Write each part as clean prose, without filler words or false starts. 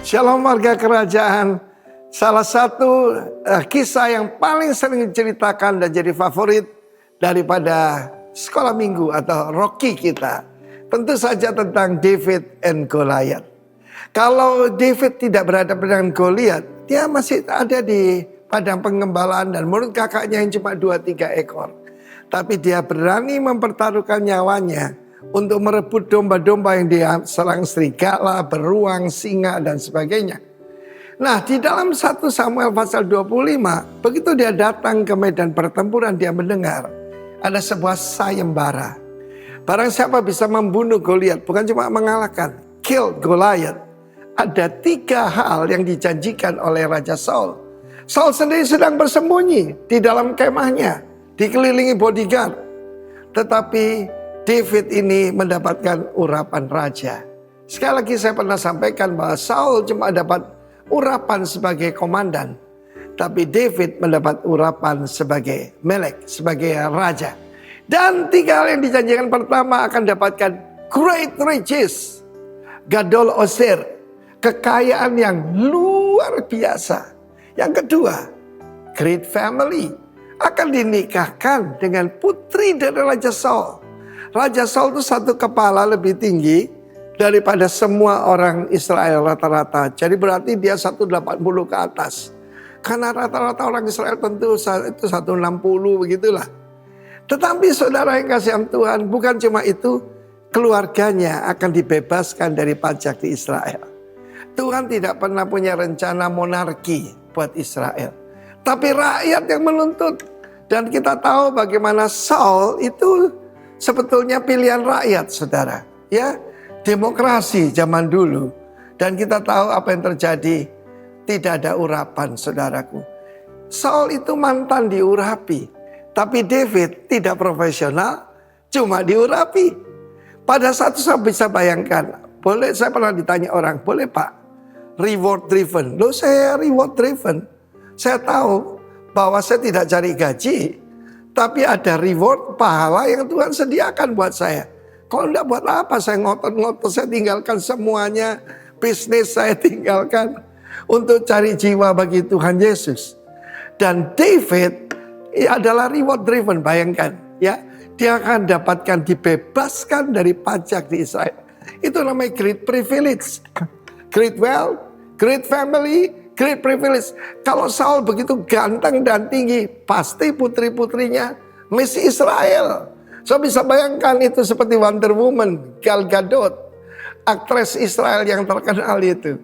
Shalom warga kerajaan. Salah satu kisah yang paling sering diceritakan dan jadi favorit daripada sekolah minggu atau Rocky kita. Tentu saja tentang David and Goliath. Kalau David tidak berhadapan dengan Goliath, dia masih ada di padang pengembalaan dan menurut kakaknya yang cuma 2-3 ekor. Tapi dia berani mempertaruhkan nyawanya untuk merebut domba-domba yang dia serang serigala, beruang, singa dan sebagainya. Nah, di dalam 1 Samuel pasal 25, begitu dia datang ke medan pertempuran, dia mendengar ada sebuah sayembara. Barang siapa bisa membunuh Goliath, bukan cuma mengalahkan, kill Goliath. Ada 3 hal yang dijanjikan oleh Raja Saul. Saul sendiri sedang bersembunyi di dalam kemahnya, dikelilingi bodyguard. Tetapi David ini mendapatkan urapan raja. Sekali lagi saya pernah sampaikan bahwa Saul cuma dapat urapan sebagai komandan. Tapi David mendapat urapan sebagai melek, sebagai raja. Dan 3 hal yang dijanjikan: pertama akan dapatkan great riches, gadol osir, kekayaan yang luar biasa. Yang kedua, great family, akan dinikahkan dengan putri dari Raja Saul. Raja Saul itu 1 kepala lebih tinggi daripada semua orang Israel rata-rata. Jadi berarti dia 180 ke atas. Karena rata-rata orang Israel tentu itu 160 begitulah. Tetapi saudara yang kasih Tuhan, bukan cuma itu, keluarganya akan dibebaskan dari pajak di Israel. Tuhan tidak pernah punya rencana monarki buat Israel. Tapi rakyat yang menuntut. Dan kita tahu bagaimana Saul itu sebetulnya pilihan rakyat, saudara. Ya, demokrasi zaman dulu. Dan kita tahu apa yang terjadi. Tidak ada urapan, saudaraku. Saul itu mantan diurapi. Tapi David tidak profesional, cuma diurapi. Pada satu saya bisa bayangkan. Saya pernah ditanya orang, boleh Pak reward driven? Loh, saya reward driven. Saya tahu bahwa saya tidak cari gaji. Tapi ada reward, pahala yang Tuhan sediakan buat saya. Kalau enggak, buat apa saya ngotot-ngotot, saya tinggalkan semuanya. Bisnis saya tinggalkan untuk cari jiwa bagi Tuhan Yesus. Dan David adalah reward driven, bayangkan. Ya, dia akan dapatkan dibebaskan dari pajak di Israel. Itu namanya great privilege. Great wealth, great family, great privilege. Kalau Saul begitu ganteng dan tinggi, pasti putri-putrinya Miss Israel. So bisa bayangkan itu seperti Wonder Woman, Gal Gadot, aktris Israel yang terkenal itu.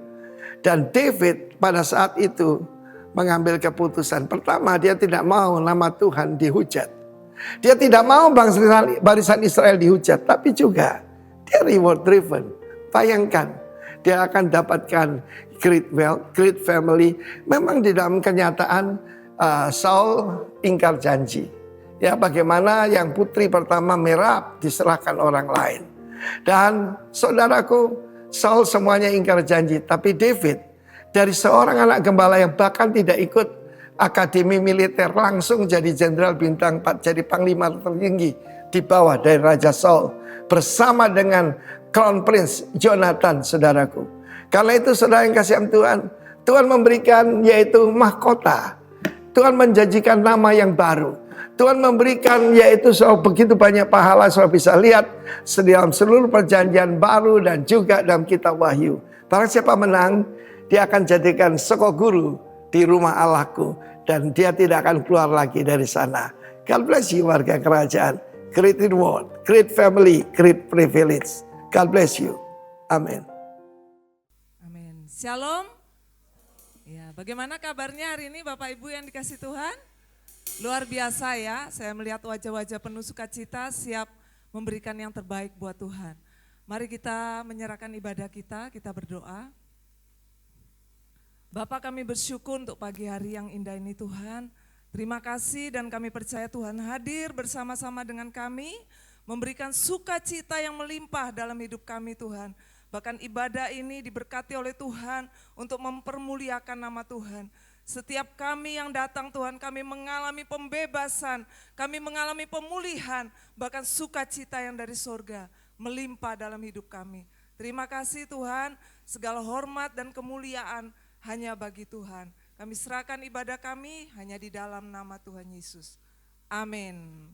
Dan David pada saat itu mengambil keputusan. Pertama, dia tidak mau nama Tuhan dihujat. Dia tidak mau barisan Israel dihujat, tapi juga dia reward driven. Bayangkan, dia akan dapatkan great wealth, great family. Memang di dalam kenyataan Saul ingkar janji. Ya, bagaimana yang putri pertama Merab diserahkan orang lain. Dan saudaraku, Saul semuanya ingkar janji. Tapi David dari seorang anak gembala yang bahkan tidak ikut akademi militer, langsung jadi jenderal bintang 4, jadi panglima tertinggi di bawah dari Raja Saul. Bersama dengan Crown Prince Jonathan, saudaraku. Karena itu saudara yang kasih Tuhan, Tuhan memberikan yaitu mahkota. Tuhan menjanjikan nama yang baru. Tuhan memberikan yaitu begitu banyak pahala, saudara bisa lihat dalam seluruh perjanjian baru dan juga dalam kitab Wahyu. Barang siapa menang, dia akan jadikan sekok guru di rumah Allahku. Dan dia tidak akan keluar lagi dari sana. God bless you warga kerajaan. Great reward, great family, great privilege. God bless you. Amin. Amin. Shalom. Ya, bagaimana kabarnya hari ini Bapak Ibu yang dikasih Tuhan? Luar biasa ya, saya melihat wajah-wajah penuh sukacita siap memberikan yang terbaik buat Tuhan. Mari kita menyerahkan ibadah kita berdoa. Bapak, kami bersyukur untuk pagi hari yang indah ini Tuhan. Terima kasih dan kami percaya Tuhan hadir bersama-sama dengan kami. Memberikan sukacita yang melimpah dalam hidup kami Tuhan. Bahkan ibadah ini diberkati oleh Tuhan untuk mempermuliakan nama Tuhan. Setiap kami yang datang Tuhan, kami mengalami pembebasan, kami mengalami pemulihan, bahkan sukacita yang dari surga melimpah dalam hidup kami. Terima kasih Tuhan, segala hormat dan kemuliaan hanya bagi Tuhan. Kami serahkan ibadah kami hanya di dalam nama Tuhan Yesus. Amin.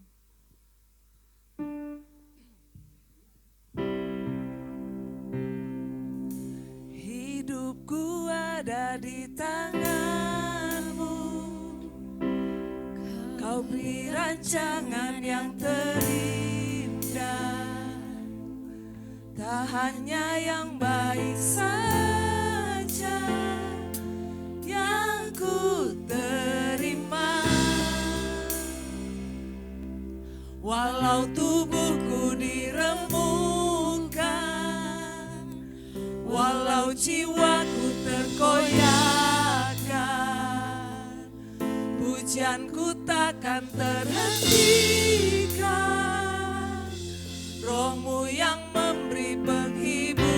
Hidupku ada di tangan-Mu, Kau beri rancangan yang terindah, tak hanya yang baik saja yang ku terima. Walau tubuhku diremukkan, walau jiwaku terkoyakkan, pujianku takkan terhentikan. Roh-Mu yang memberi penghiburan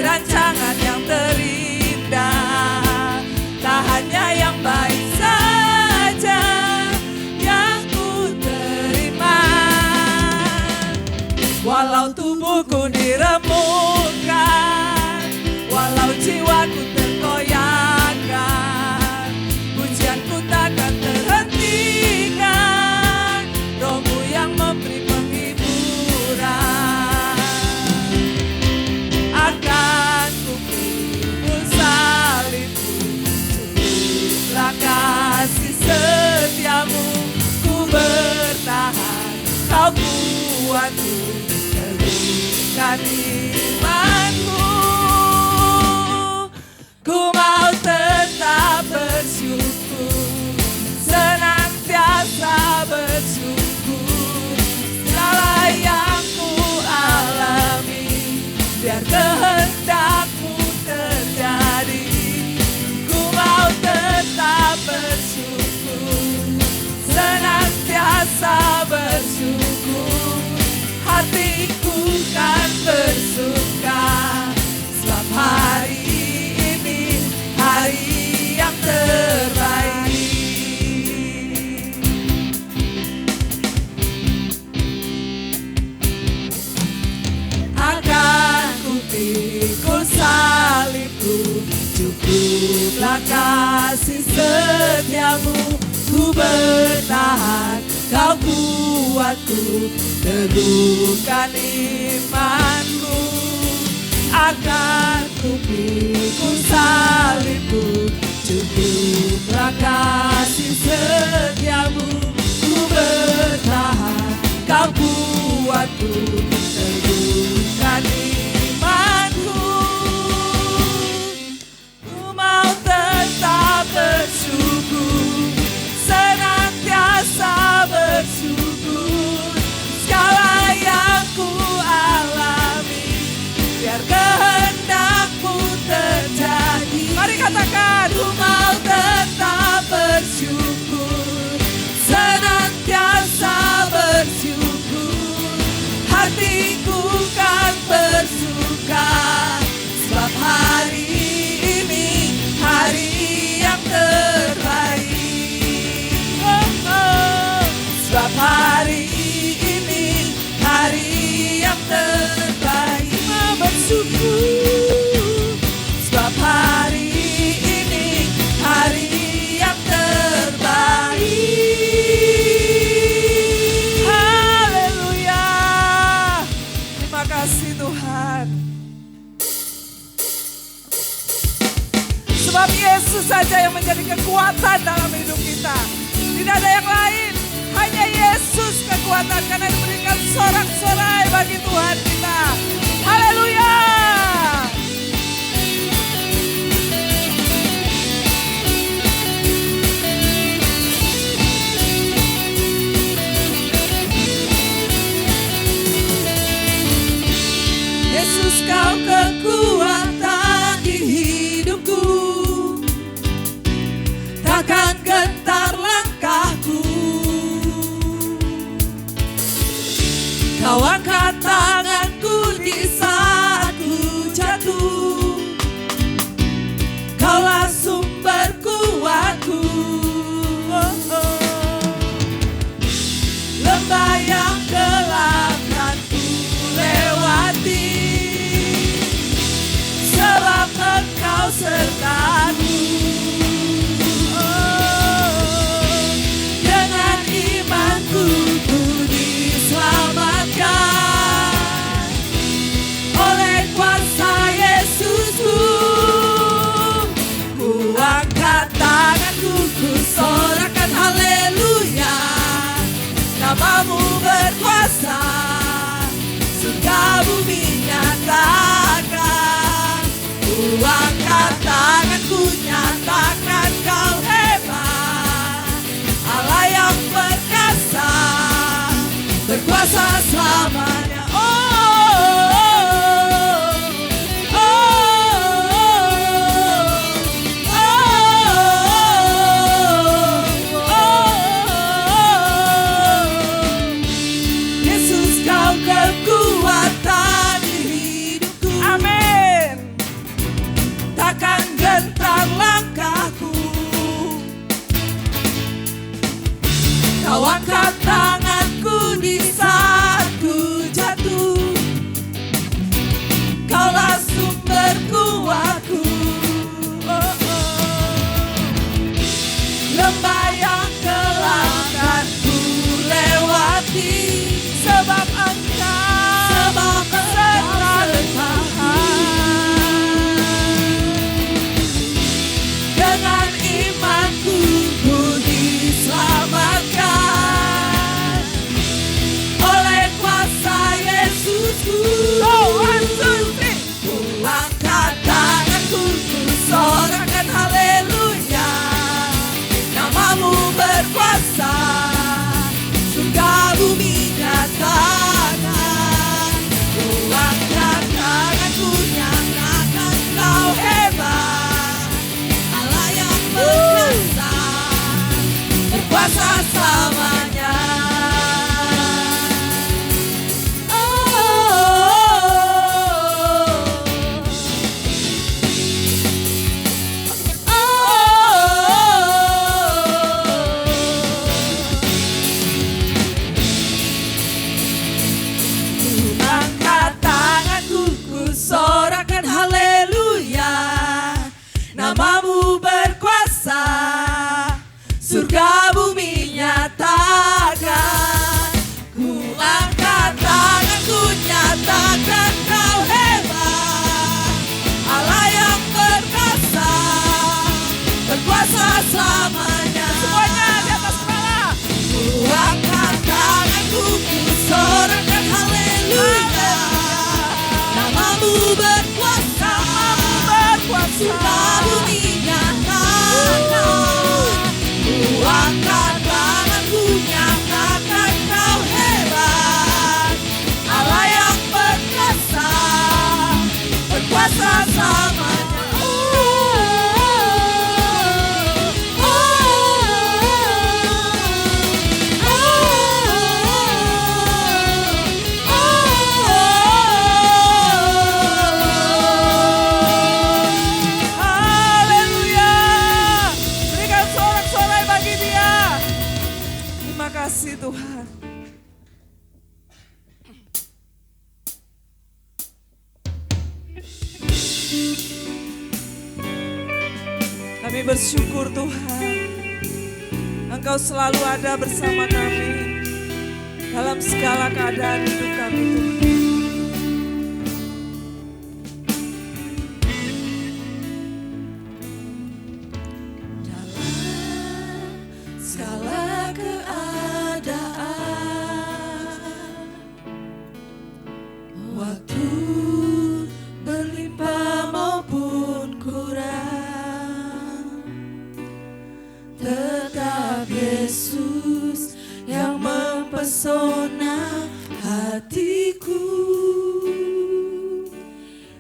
rancangan yang terindah, tak hanya yang baik saja yang ku terima. Walau tubuhku diremukkan, walau jiwaku terkoyakkan, pujianku takkan terhentikan. Roh-Mu yang memberi penghiburan akan kupikul salib-Mu, cukuplah kasih setia-Mu, ku bertahan, Kau kuatku, teguhkan iman-Ku. Ku mau tetap bersyukur, senantiasa bersyukur, segala yang ku alami, biar kehendak-Mu terjadi. Ku mau tetap bersyukur, senantiasa bersyukur, hatiku kan bersuka, sebab hari ini hari yang terbaik. Akan kupikul salib-Ku, cukuplah kasih setia-Mu, ku bertahan, Kau kuatku, teguhkan iman-Ku. Akan kupikul salib-Ku, cukuplah kasih setia-Mu, ku bertahan, Kau kuatku, teguhkan iman-Ku. Ku mau tetap bersyukur, senantiasa bersyukur, segala yang ku alami, biar kehendak-Mu terjadi. Mari katakan, ku mau tetap bersyukur, senantiasa bersyukur, Yesus saja yang menjadi kekuatan dalam hidup kita. Tidak ada yang lain, hanya Yesus kekuatan, karena diberikan sorak-sorai bagi Tuhan kita. Haleluya. Yesus, kau kekuatan di hidupku, takkan gentar langkahku. Kau angkat tanganku di saat ku jatuh, Kaulah sumber kuatku. Lembah yang gelap kan ku lewati, sebab Engkau sertaku. Dengan imanku ku diselamatkan oleh kuasa Yesusku. Ku angkat tanganku, ku sorakan haleluya. Namamu berkuasa, surga bumi nyatakan. Ku angkat tanganku, nyatakan kau hebat. Allah yang perkasa, berkuasa selamanya. Yesus, kau kekuatan di hidupku. Amin. Takkan gentar langkahku. Kau angkat tanganku di saat ku jatuh. Kaulah sumber kuatku. Lembah yang gelap kan ku lewati, sebab Engkau sertaku. Dengan imanku ku diselamatkan oleh kuasa Yesusku. Ku angkat tanganku, ku sorakan haleluya. Namamu berkuasa, surga bumi nyatakan. Ku angkat tanganku, nyatakan kau hebat. Allah yang berkuasa, berkuasa selamanya. Angkat tanganku, ku sorakan haleluya. Namamu berkuasa, surga bumi nyatakan. Ku angkat tanganku, nyatakan kau hebat. Allah yang perkasa, berkuasa selamanya. Semuanya di atas kepala. Ku angkat tanganku, ku sorakan haleluya. Namamu berkuasa, surga bumi nyatakan. Ku angkat tanganku, nyatakan kau hebat. Allah yang perkasa, berkuasa selamanya. Haleluya. Berikan sorak-sorai bagi Dia. Terima kasih Tuhan. Kami bersyukur Tuhan, Engkau selalu ada bersama kami dalam segala keadaan hidup kami Tuhan. mempesona hatiku.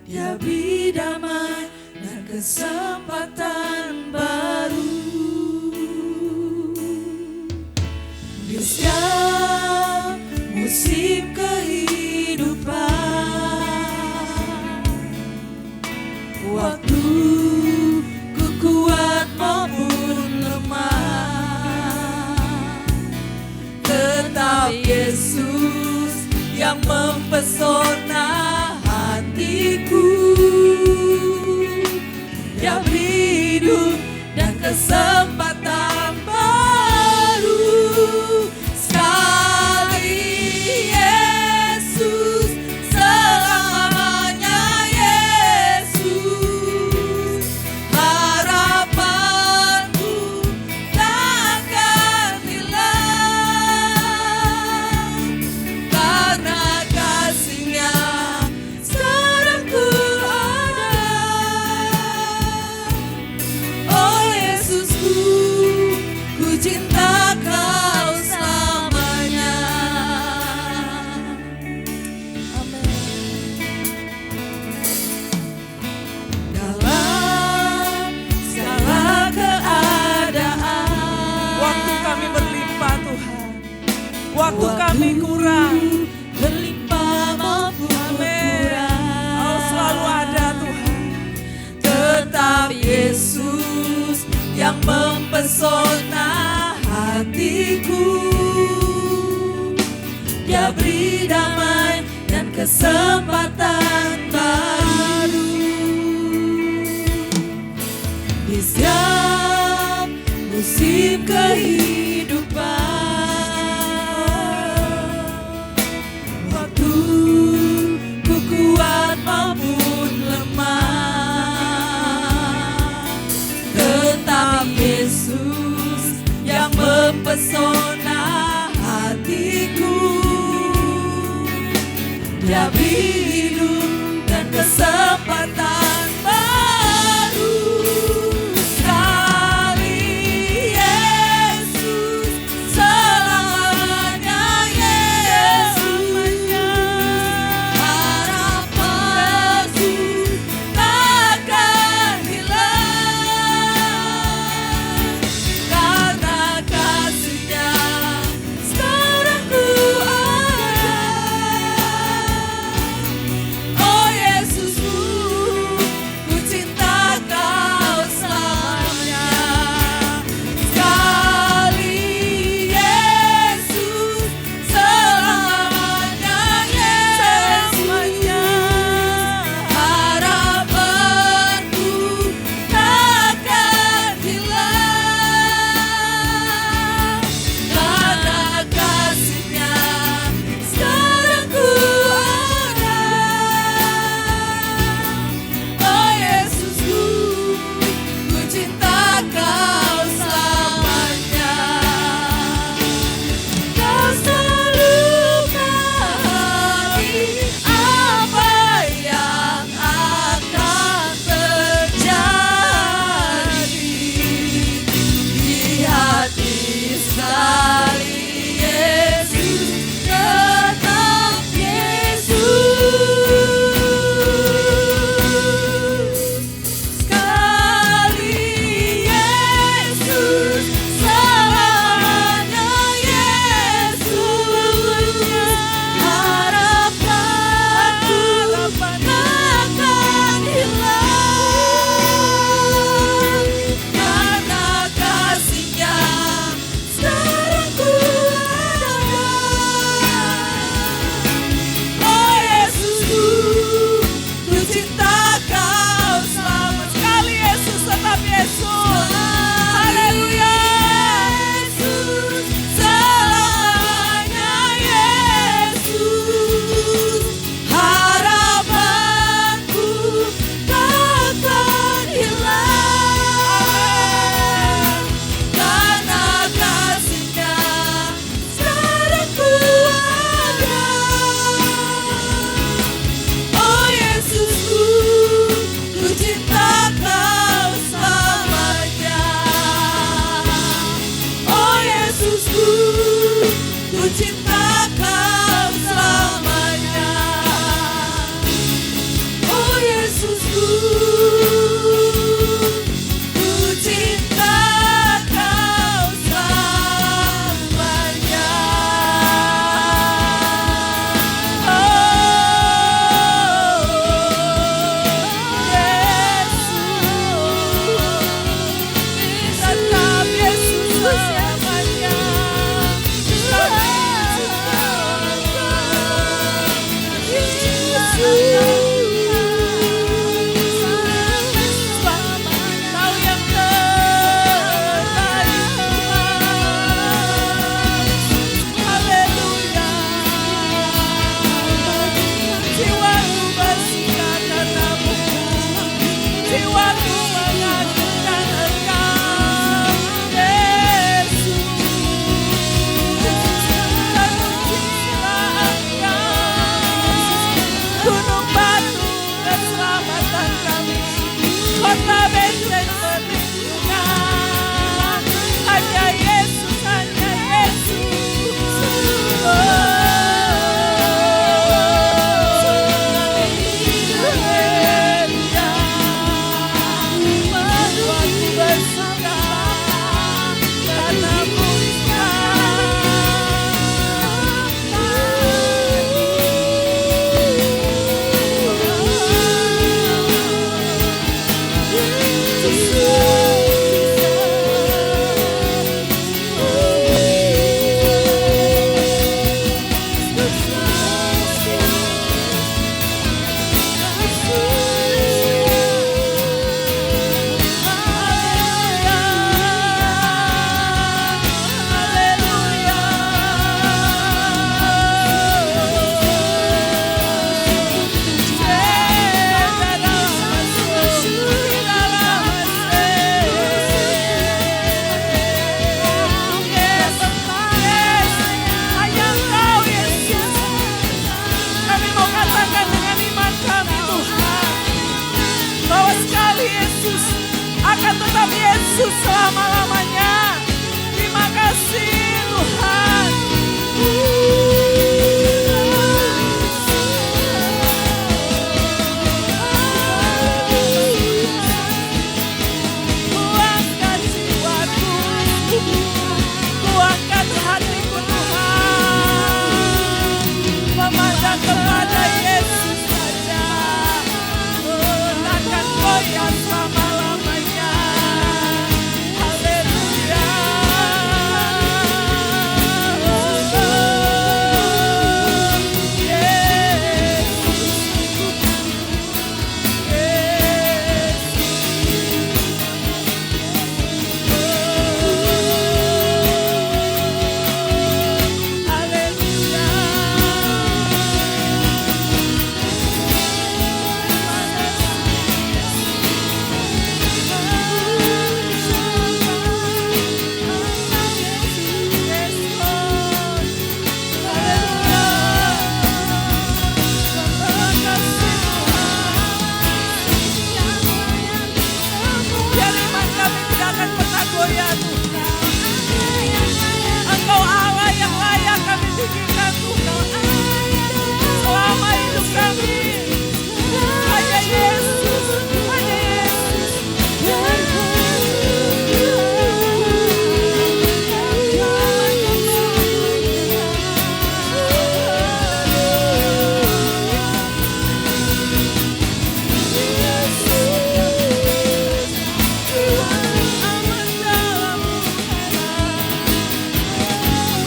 Dia beri damai dan kesempatan baru. Di setiap musim kehidupan, waktu ku kuat maupun lemah, tetap Yesus yang mempesona hatiku. Dia beri hidup dan kesempatan baru. Sekali Yesus, selamanya Yesus. Harapanku takkan hilang, karena kasih-Nya sekarang ku ada. Oh Yesusku, ku cinta Kau selamanya. Amin. Dalam segala keadaan, Waktu kami berlimpah Tuhan, waktu kami kurang, berlimpah maupun kurang, Kau selalu ada Tuhan. tetap Yesus yang mempesona hatiku. Dia beri damai dan kesempatan baru. Di setiap musim kehidupan, waktu ku kuat maupun lemah, tetap Yesus yang mempesona hatiku. Dia beri hidup dan kesempatan baru. Sekali Yesus, selamanya Yesus. Harapanku takkan hilang, karena kasih-Nya sekarang ku ada. Oh Yesus, aku mengagungkan Engkau, Yesus. Terpujilah Engkau, gunung batu keselamatan kami, kota benteng perlindungan. Hanya Yesus, hanya Yesus. Haleluya. Aku bersuka karena-Mu akan tetap Yesus selama-lamanya. Terima kasih Tuhan. Kuangkat jiwaku, kuangkat hatiku Tuhan, memandang kepada Yesus saja. Takkan goyah selama-lamanya. Haleluya. Biar iman kami tidak akan pernah goyah Tuhan. Engkau Allah yang layak kami tinggikan Tuhan. Selama hidup kami, hanya Yesus, hanya Yesus. Aman dalam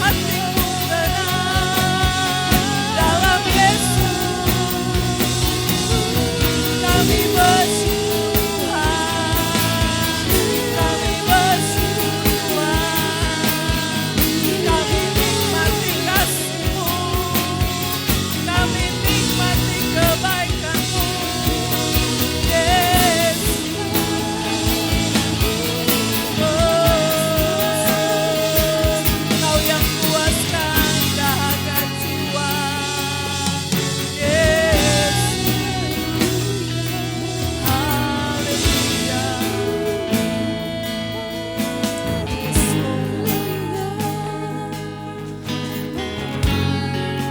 hatiku tenang dalam Yesus. Kami bersyukur Tuhan, kami bersyukur Tuhan, kami nikmati kasih-Mu, kami nikmati kebaikan-Mu, Yesus. Kau yang puaskan dahaga jiwa, Yesus. Haleluya.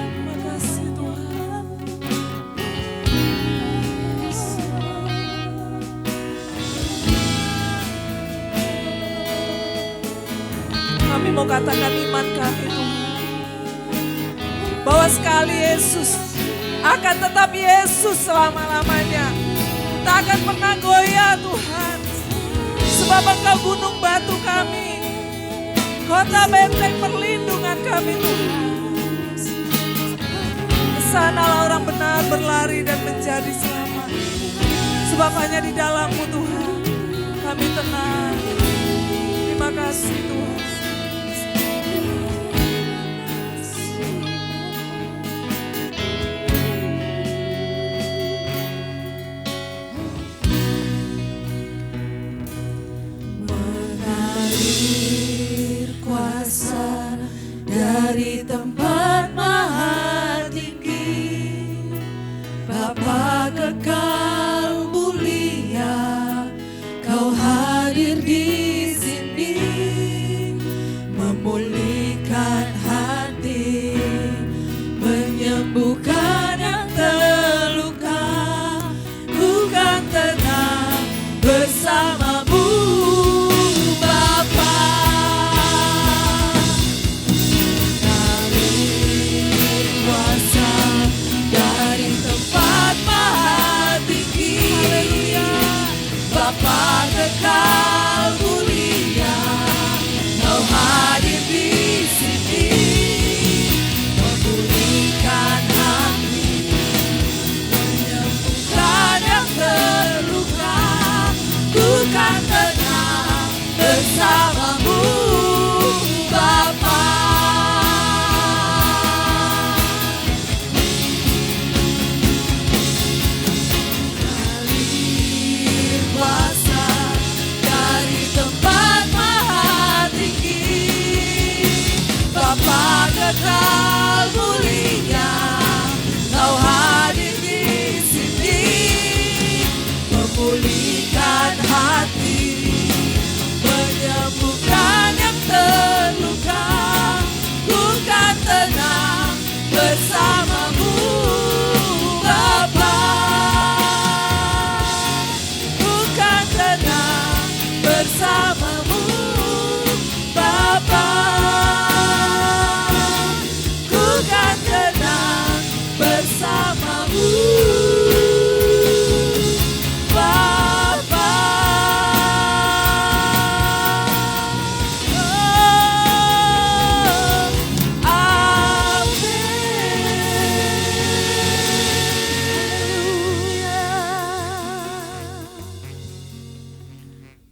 Terima kasih Tuhan. Kami mau katakan iman kami Tuhan, bahwa sekali Yesus akan tetap Yesus selama-lamanya. Tak akan pernah goyah Tuhan, sebab Engkau gunung batu kami, kota benteng perlindungan kami Tuhan. Kesanalah orang benar berlari dan menjadi selamat, sebab hanya di dalam-Mu Tuhan kami tenang. Terima kasih Tuhan. tempat maha tinggi, Bapa kekal mulia, Kau hadir di sini, memulihkan hati, menyembuhkan yang terluka. Ku kan tenang bersamamu, Bapa. Ngalir kuasa dari tempat maha tinggi, Bapa kekal mulia, Kau hadir di sini, memulihkan hati, menyembuhkan yang terluka. Ku kan tenang bersamamu, Bapa. Ngalir kuasa dari tempat maha tinggi, Bapa kekal mulia, Kau hadir di sini, memulihkan hati, menyembuhkan yang terluka. Ku kan tenang bersamamu, Bapa. Ku kan tenang bersamamu, Bapa. Ku kan tenang bersamamu, Bapa. Oh,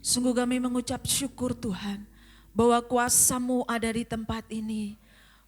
sungguh kami mengucap syukur Tuhan, bahwa kuasa-Mu ada di tempat ini.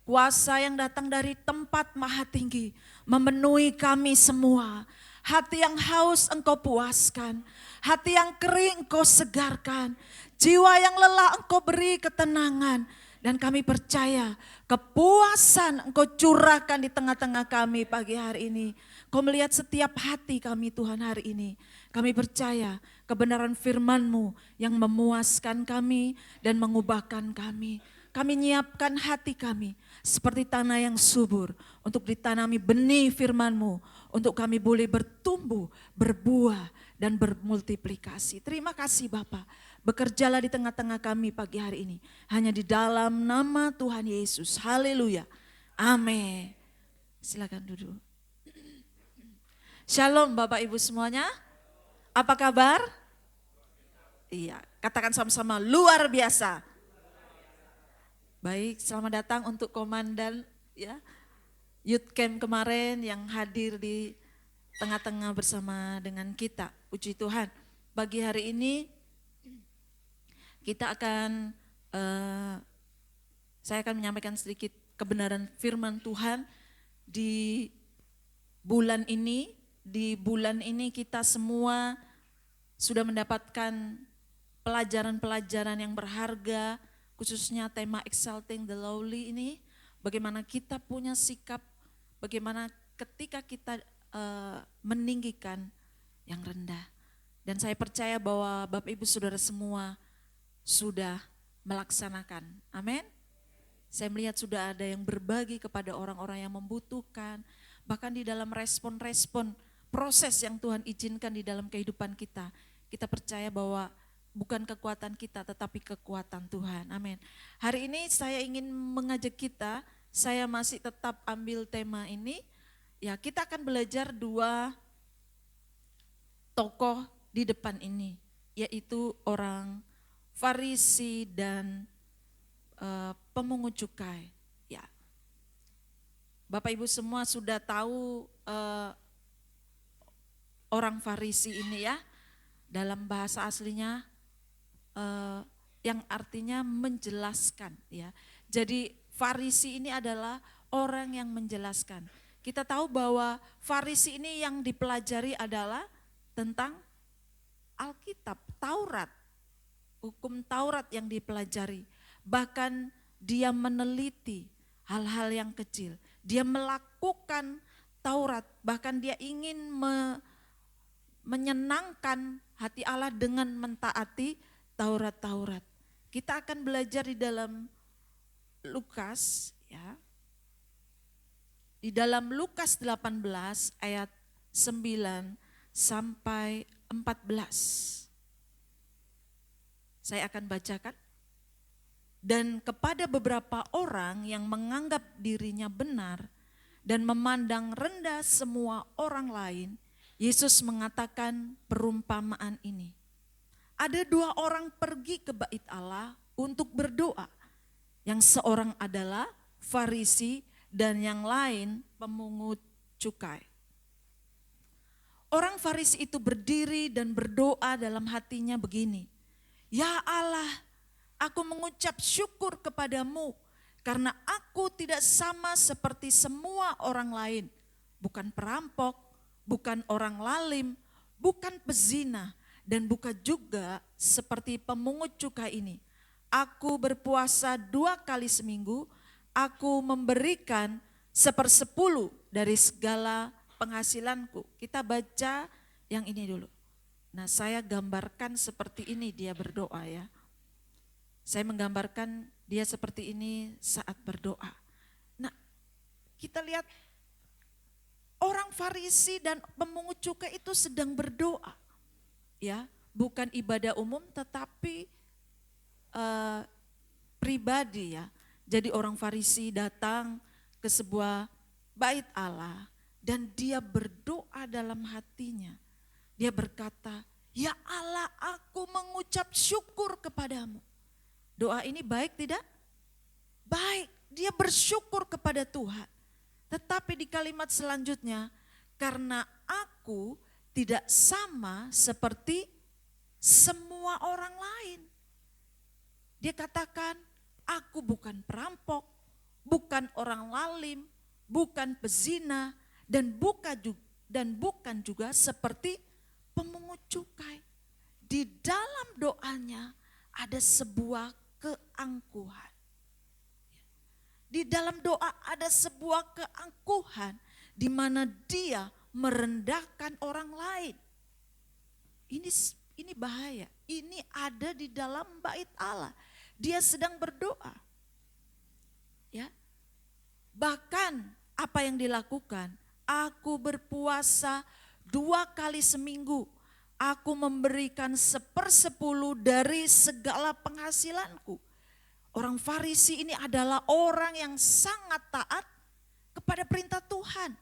Kuasa yang datang dari tempat maha tinggi, memenuhi kami semua. Hati yang haus Engkau puaskan, hati yang kering Engkau segarkan, jiwa yang lelah Engkau beri ketenangan. Dan kami percaya kepuasan Engkau curahkan di tengah-tengah kami pagi hari ini. Kau melihat setiap hati kami Tuhan hari ini. Kami percaya kebenaran firman-Mu yang memuaskan kami dan mengubahkan kami. Kami nyiapkan hati kami seperti tanah yang subur untuk ditanami benih firman-Mu. Untuk kami boleh bertumbuh, berbuah dan bermultiplikasi. Terima kasih Bapa. Bekerjalah di tengah-tengah kami pagi hari ini. Hanya di dalam nama Tuhan Yesus. Haleluya. Amin. Silakan duduk. Shalom Bapak Ibu semuanya. Apa kabar? Iya, katakan sama-sama luar biasa. Baik, selamat datang untuk komandan ya Youth Camp kemarin yang hadir di tengah-tengah bersama dengan kita. Puji Tuhan. Pagi hari ini kita akan, saya akan menyampaikan sedikit kebenaran firman Tuhan di bulan ini. Di bulan ini kita semua sudah mendapatkan pelajaran-pelajaran yang berharga, khususnya tema Exalting the Lowly ini. Bagaimana kita punya sikap, bagaimana ketika kita meninggikan yang rendah. Dan saya percaya bahwa Bapak Ibu Saudara semua sudah melaksanakan. Amin. Saya melihat sudah ada yang berbagi kepada orang-orang yang membutuhkan. Bahkan di dalam respon-respon proses yang Tuhan izinkan di dalam kehidupan kita. Kita percaya bahwa bukan kekuatan kita tetapi kekuatan Tuhan. Amin. Hari ini saya ingin mengajak kita, saya masih tetap ambil tema ini. Ya, kita akan belajar dua tokoh di depan ini, yaitu orang Farisi dan pemungut cukai. Ya, Bapak Ibu semua sudah tahu orang Farisi ini ya, dalam bahasa aslinya yang artinya menjelaskan ya. Jadi Farisi ini adalah orang yang menjelaskan. Kita tahu bahwa Farisi ini yang dipelajari adalah tentang Alkitab, Taurat, hukum Taurat yang dipelajari. Bahkan dia meneliti hal-hal yang kecil. Dia melakukan Taurat, bahkan dia ingin menyenangkan hati Allah dengan mentaati Taurat-Taurat. Kita akan belajar di dalam Lukas, ya. Di dalam Lukas 18 ayat 9 sampai 14. Saya akan bacakan. Dan kepada beberapa orang yang menganggap dirinya benar dan memandang rendah semua orang lain, Yesus mengatakan perumpamaan ini. Ada 2 orang pergi ke bait Allah untuk berdoa. Yang seorang adalah Farisi dan yang lain pemungut cukai. Orang Farisi itu berdiri dan berdoa dalam hatinya begini. Ya Allah, aku mengucap syukur kepadamu karena aku tidak sama seperti semua orang lain. Bukan perampok, bukan orang lalim, bukan pezina, dan bukan juga seperti pemungut cukai ini. Aku berpuasa 2 kali seminggu, aku memberikan 1/10 dari segala penghasilanku. Kita baca yang ini dulu. Nah, saya gambarkan seperti ini dia berdoa ya. Saya menggambarkan dia seperti ini saat berdoa. Nah, kita lihat orang Farisi dan pemungut cukai itu sedang berdoa. Ya, bukan ibadah umum tetapi pribadi ya. Jadi orang Farisi datang ke sebuah bait Allah dan dia berdoa dalam hatinya. Dia berkata, "Ya Allah, aku mengucap syukur kepadamu." Doa ini baik tidak? Baik, dia bersyukur kepada Tuhan. Tetapi di kalimat selanjutnya, karena aku tidak sama seperti semua orang lain. Dia katakan, aku bukan perampok, bukan orang lalim, bukan pezina, dan bukan juga seperti pemungut cukai. Di dalam doanya ada sebuah keangkuhan. Di dalam doa ada sebuah keangkuhan di mana dia merendahkan orang lain. Ini bahaya. Ini ada di dalam bait Allah. Dia sedang berdoa. Ya. Bahkan apa yang dilakukan? Aku berpuasa 2 kali seminggu. Aku memberikan 1/10 dari segala penghasilanku. Orang Farisi ini adalah orang yang sangat taat kepada perintah Tuhan.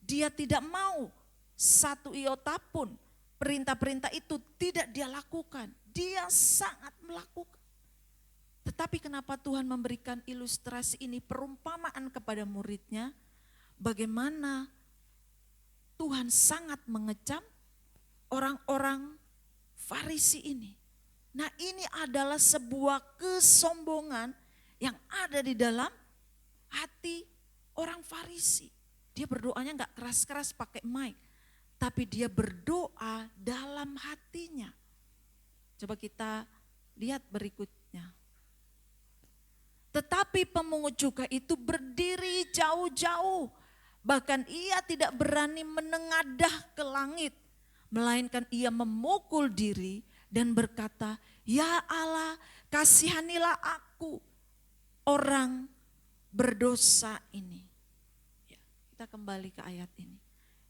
Dia tidak mau 1 iota pun perintah-perintah itu tidak dia lakukan. Dia sangat melakukan. Tetapi kenapa Tuhan memberikan ilustrasi ini, perumpamaan kepada muridnya? Bagaimana Tuhan sangat mengecam orang-orang Farisi ini. Nah, ini adalah sebuah kesombongan yang ada di dalam hati orang Farisi. Dia berdoanya enggak keras-keras pakai mic, tapi dia berdoa dalam hatinya. Coba kita lihat berikutnya. Tetapi pemungut cukai itu berdiri jauh-jauh, bahkan ia tidak berani menengadah ke langit, melainkan ia memukul diri dan berkata, "Ya Allah, kasihanilah aku, orang berdosa ini." Ya, kita kembali ke ayat ini.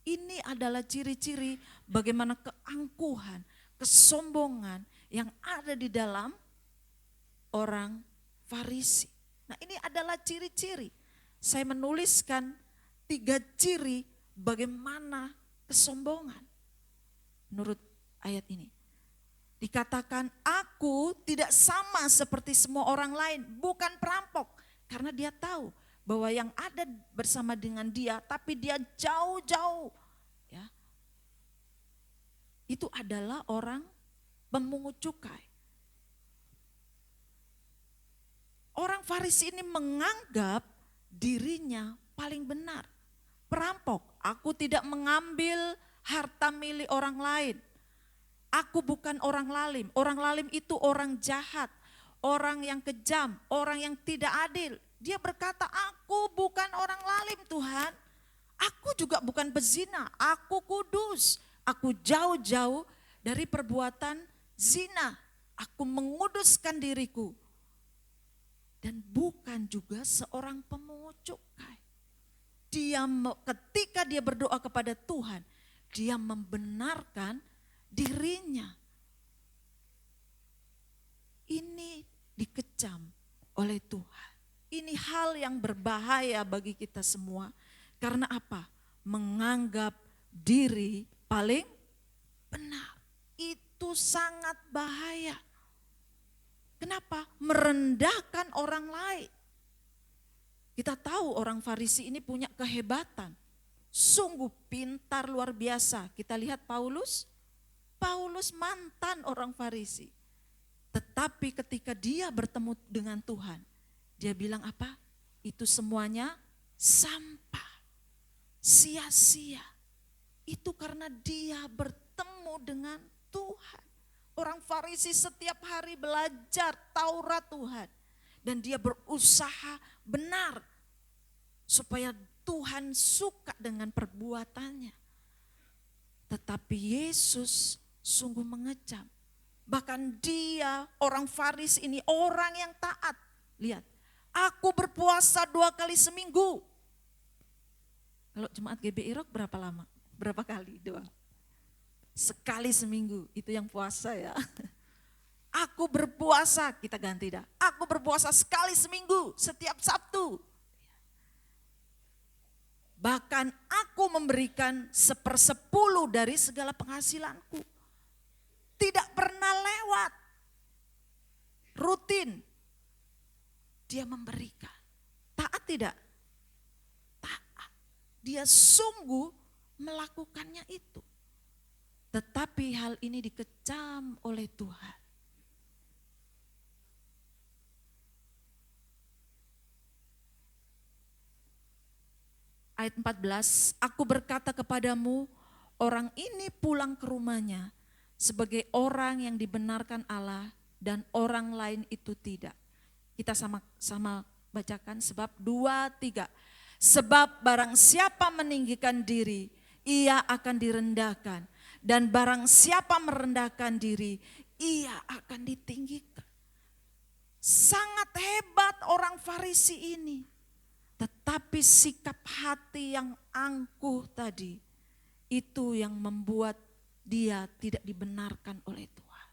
Ini adalah ciri-ciri bagaimana keangkuhan, kesombongan yang ada di dalam orang Farisi. Nah, ini adalah ciri-ciri. Saya menuliskan 3 ciri bagaimana kesombongan. Menurut ayat ini. Dikatakan, aku tidak sama seperti semua orang lain, bukan perampok. Karena dia tahu bahwa yang ada bersama dengan dia, tapi dia jauh-jauh. Ya. Itu adalah orang pemungut cukai. Orang Farisi ini menganggap dirinya paling benar. Perampok, aku tidak mengambil harta milik orang lain. Aku bukan orang lalim. Orang lalim itu orang jahat, orang yang kejam, orang yang tidak adil. Dia berkata, aku bukan orang lalim Tuhan. Aku juga bukan pezina, aku kudus. Aku jauh-jauh dari perbuatan zina. Aku menguduskan diriku. Dan bukan juga seorang pemungut cukai. Ketika dia berdoa kepada Tuhan, dia membenarkan dirinya. Ini dikecam oleh Tuhan. Ini hal yang berbahaya bagi kita semua. Karena apa? Menganggap diri paling benar. Itu sangat bahaya. Kenapa? Merendahkan orang lain. Kita tahu orang Farisi ini punya kehebatan. Sungguh pintar luar biasa. Kita lihat Paulus. Paulus mantan orang Farisi. Tetapi ketika dia bertemu dengan Tuhan, dia bilang apa? Itu semuanya sampah, sia-sia. Itu karena dia bertemu dengan Tuhan. Orang Farisi setiap hari belajar Taurat Tuhan. Dan dia berusaha benar supaya Tuhan suka dengan perbuatannya. Tetapi Yesus sungguh mengecam. Bahkan dia, orang Farisi ini, orang yang taat. Lihat, aku berpuasa 2 kali seminggu. Kalau jemaat GBI Rock berapa lama? Berapa kali doang? Sekali seminggu, itu yang puasa ya. Aku berpuasa, kita ganti dah. Aku berpuasa sekali seminggu, setiap Sabtu. Bahkan aku memberikan 1/10 dari segala penghasilanku. Tidak pernah lewat. Rutin. Dia memberikan. Taat tidak? Taat. Dia sungguh melakukannya itu. Tetapi hal ini dikecam oleh Tuhan. Ayat 14, aku berkata kepadamu, orang ini pulang ke rumahnya sebagai orang yang dibenarkan Allah dan orang lain itu tidak. Kita sama-sama bacakan sebab 2, 3. Sebab barang siapa meninggikan diri, ia akan direndahkan. Dan barang siapa merendahkan diri, ia akan ditinggikan. Sangat hebat orang Farisi ini. Tetapi sikap hati yang angkuh tadi, itu yang membuat dia tidak dibenarkan oleh Tuhan.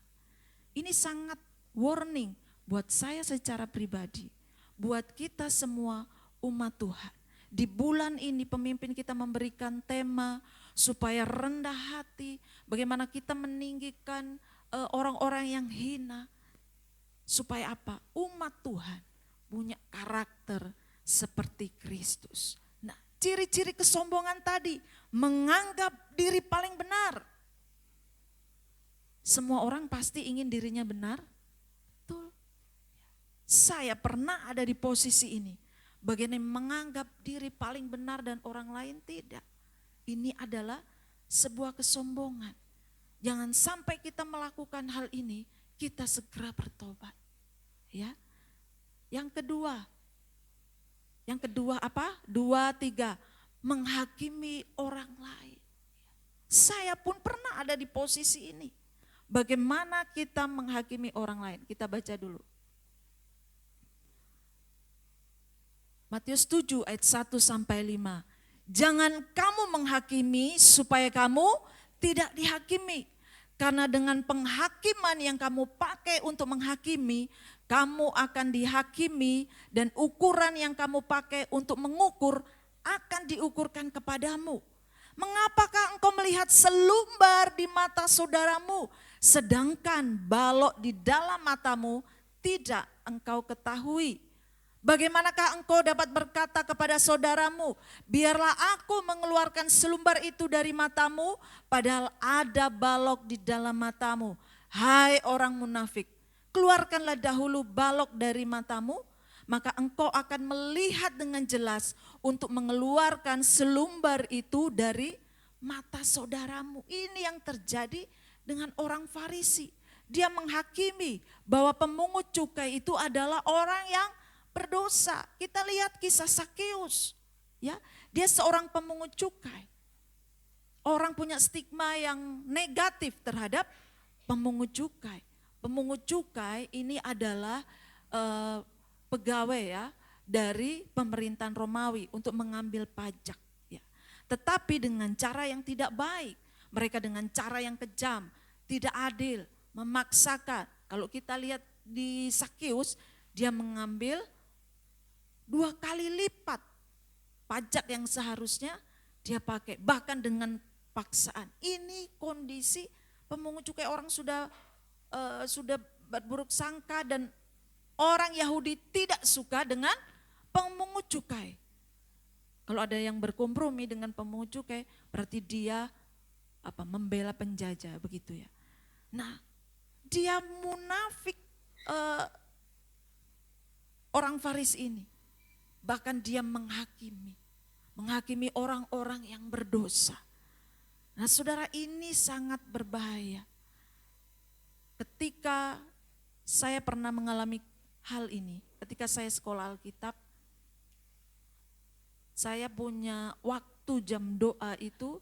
Ini sangat warning buat saya secara pribadi, buat kita semua umat Tuhan. Di bulan ini pemimpin kita memberikan tema supaya rendah hati, bagaimana kita meninggikan orang-orang yang hina. Supaya apa? Umat Tuhan punya karakter seperti Kristus. Nah, ciri-ciri kesombongan tadi, menganggap diri paling benar. Semua orang pasti ingin dirinya benar. Betul. Saya pernah ada di posisi ini. Bagaimana menganggap diri paling benar dan orang lain tidak. Ini adalah sebuah kesombongan. Jangan sampai kita melakukan hal ini, kita segera bertobat. Ya. Yang kedua apa? 2, 3. Menghakimi orang lain. Saya pun pernah ada di posisi ini. Bagaimana kita menghakimi orang lain? Kita baca dulu. Matius 7 ayat 1-5. Jangan kamu menghakimi supaya kamu tidak dihakimi. Karena dengan penghakiman yang kamu pakai untuk menghakimi, kamu akan dihakimi dan ukuran yang kamu pakai untuk mengukur akan diukurkan kepadamu. Mengapakah engkau melihat selumbar di mata saudaramu, sedangkan balok di dalam matamu tidak engkau ketahui? Bagaimanakah engkau dapat berkata kepada saudaramu, biarlah aku mengeluarkan selumbar itu dari matamu, padahal ada balok di dalam matamu. Hai orang munafik, keluarkanlah dahulu balok dari matamu, maka engkau akan melihat dengan jelas untuk mengeluarkan selumbar itu dari mata saudaramu. Ini yang terjadi dengan orang Farisi. Dia menghakimi bahwa pemungut cukai itu adalah orang yang berdosa. Kita lihat kisah Sakeus, ya, dia seorang pemungut cukai. Orang punya stigma yang negatif terhadap pemungut cukai. Pemungut cukai ini adalah pegawai ya dari pemerintahan Romawi untuk mengambil pajak. Ya. Tetapi dengan cara yang tidak baik, mereka dengan cara yang kejam, tidak adil, memaksakan. Kalau kita lihat di Sakeus, dia mengambil 2 kali lipat pajak yang seharusnya dia pakai, bahkan dengan paksaan. Ini kondisi pemungut cukai, orang sudah berburuk sangka dan orang Yahudi tidak suka dengan pemungut cukai. Kalau ada yang berkompromi dengan pemungut cukai, berarti dia membela penjajah, begitu ya. Nah, dia munafik orang Farisi ini. Bahkan dia menghakimi orang-orang yang berdosa. Nah, saudara, ini sangat berbahaya. Ketika saya pernah mengalami hal ini, ketika saya sekolah Alkitab, saya punya waktu jam doa itu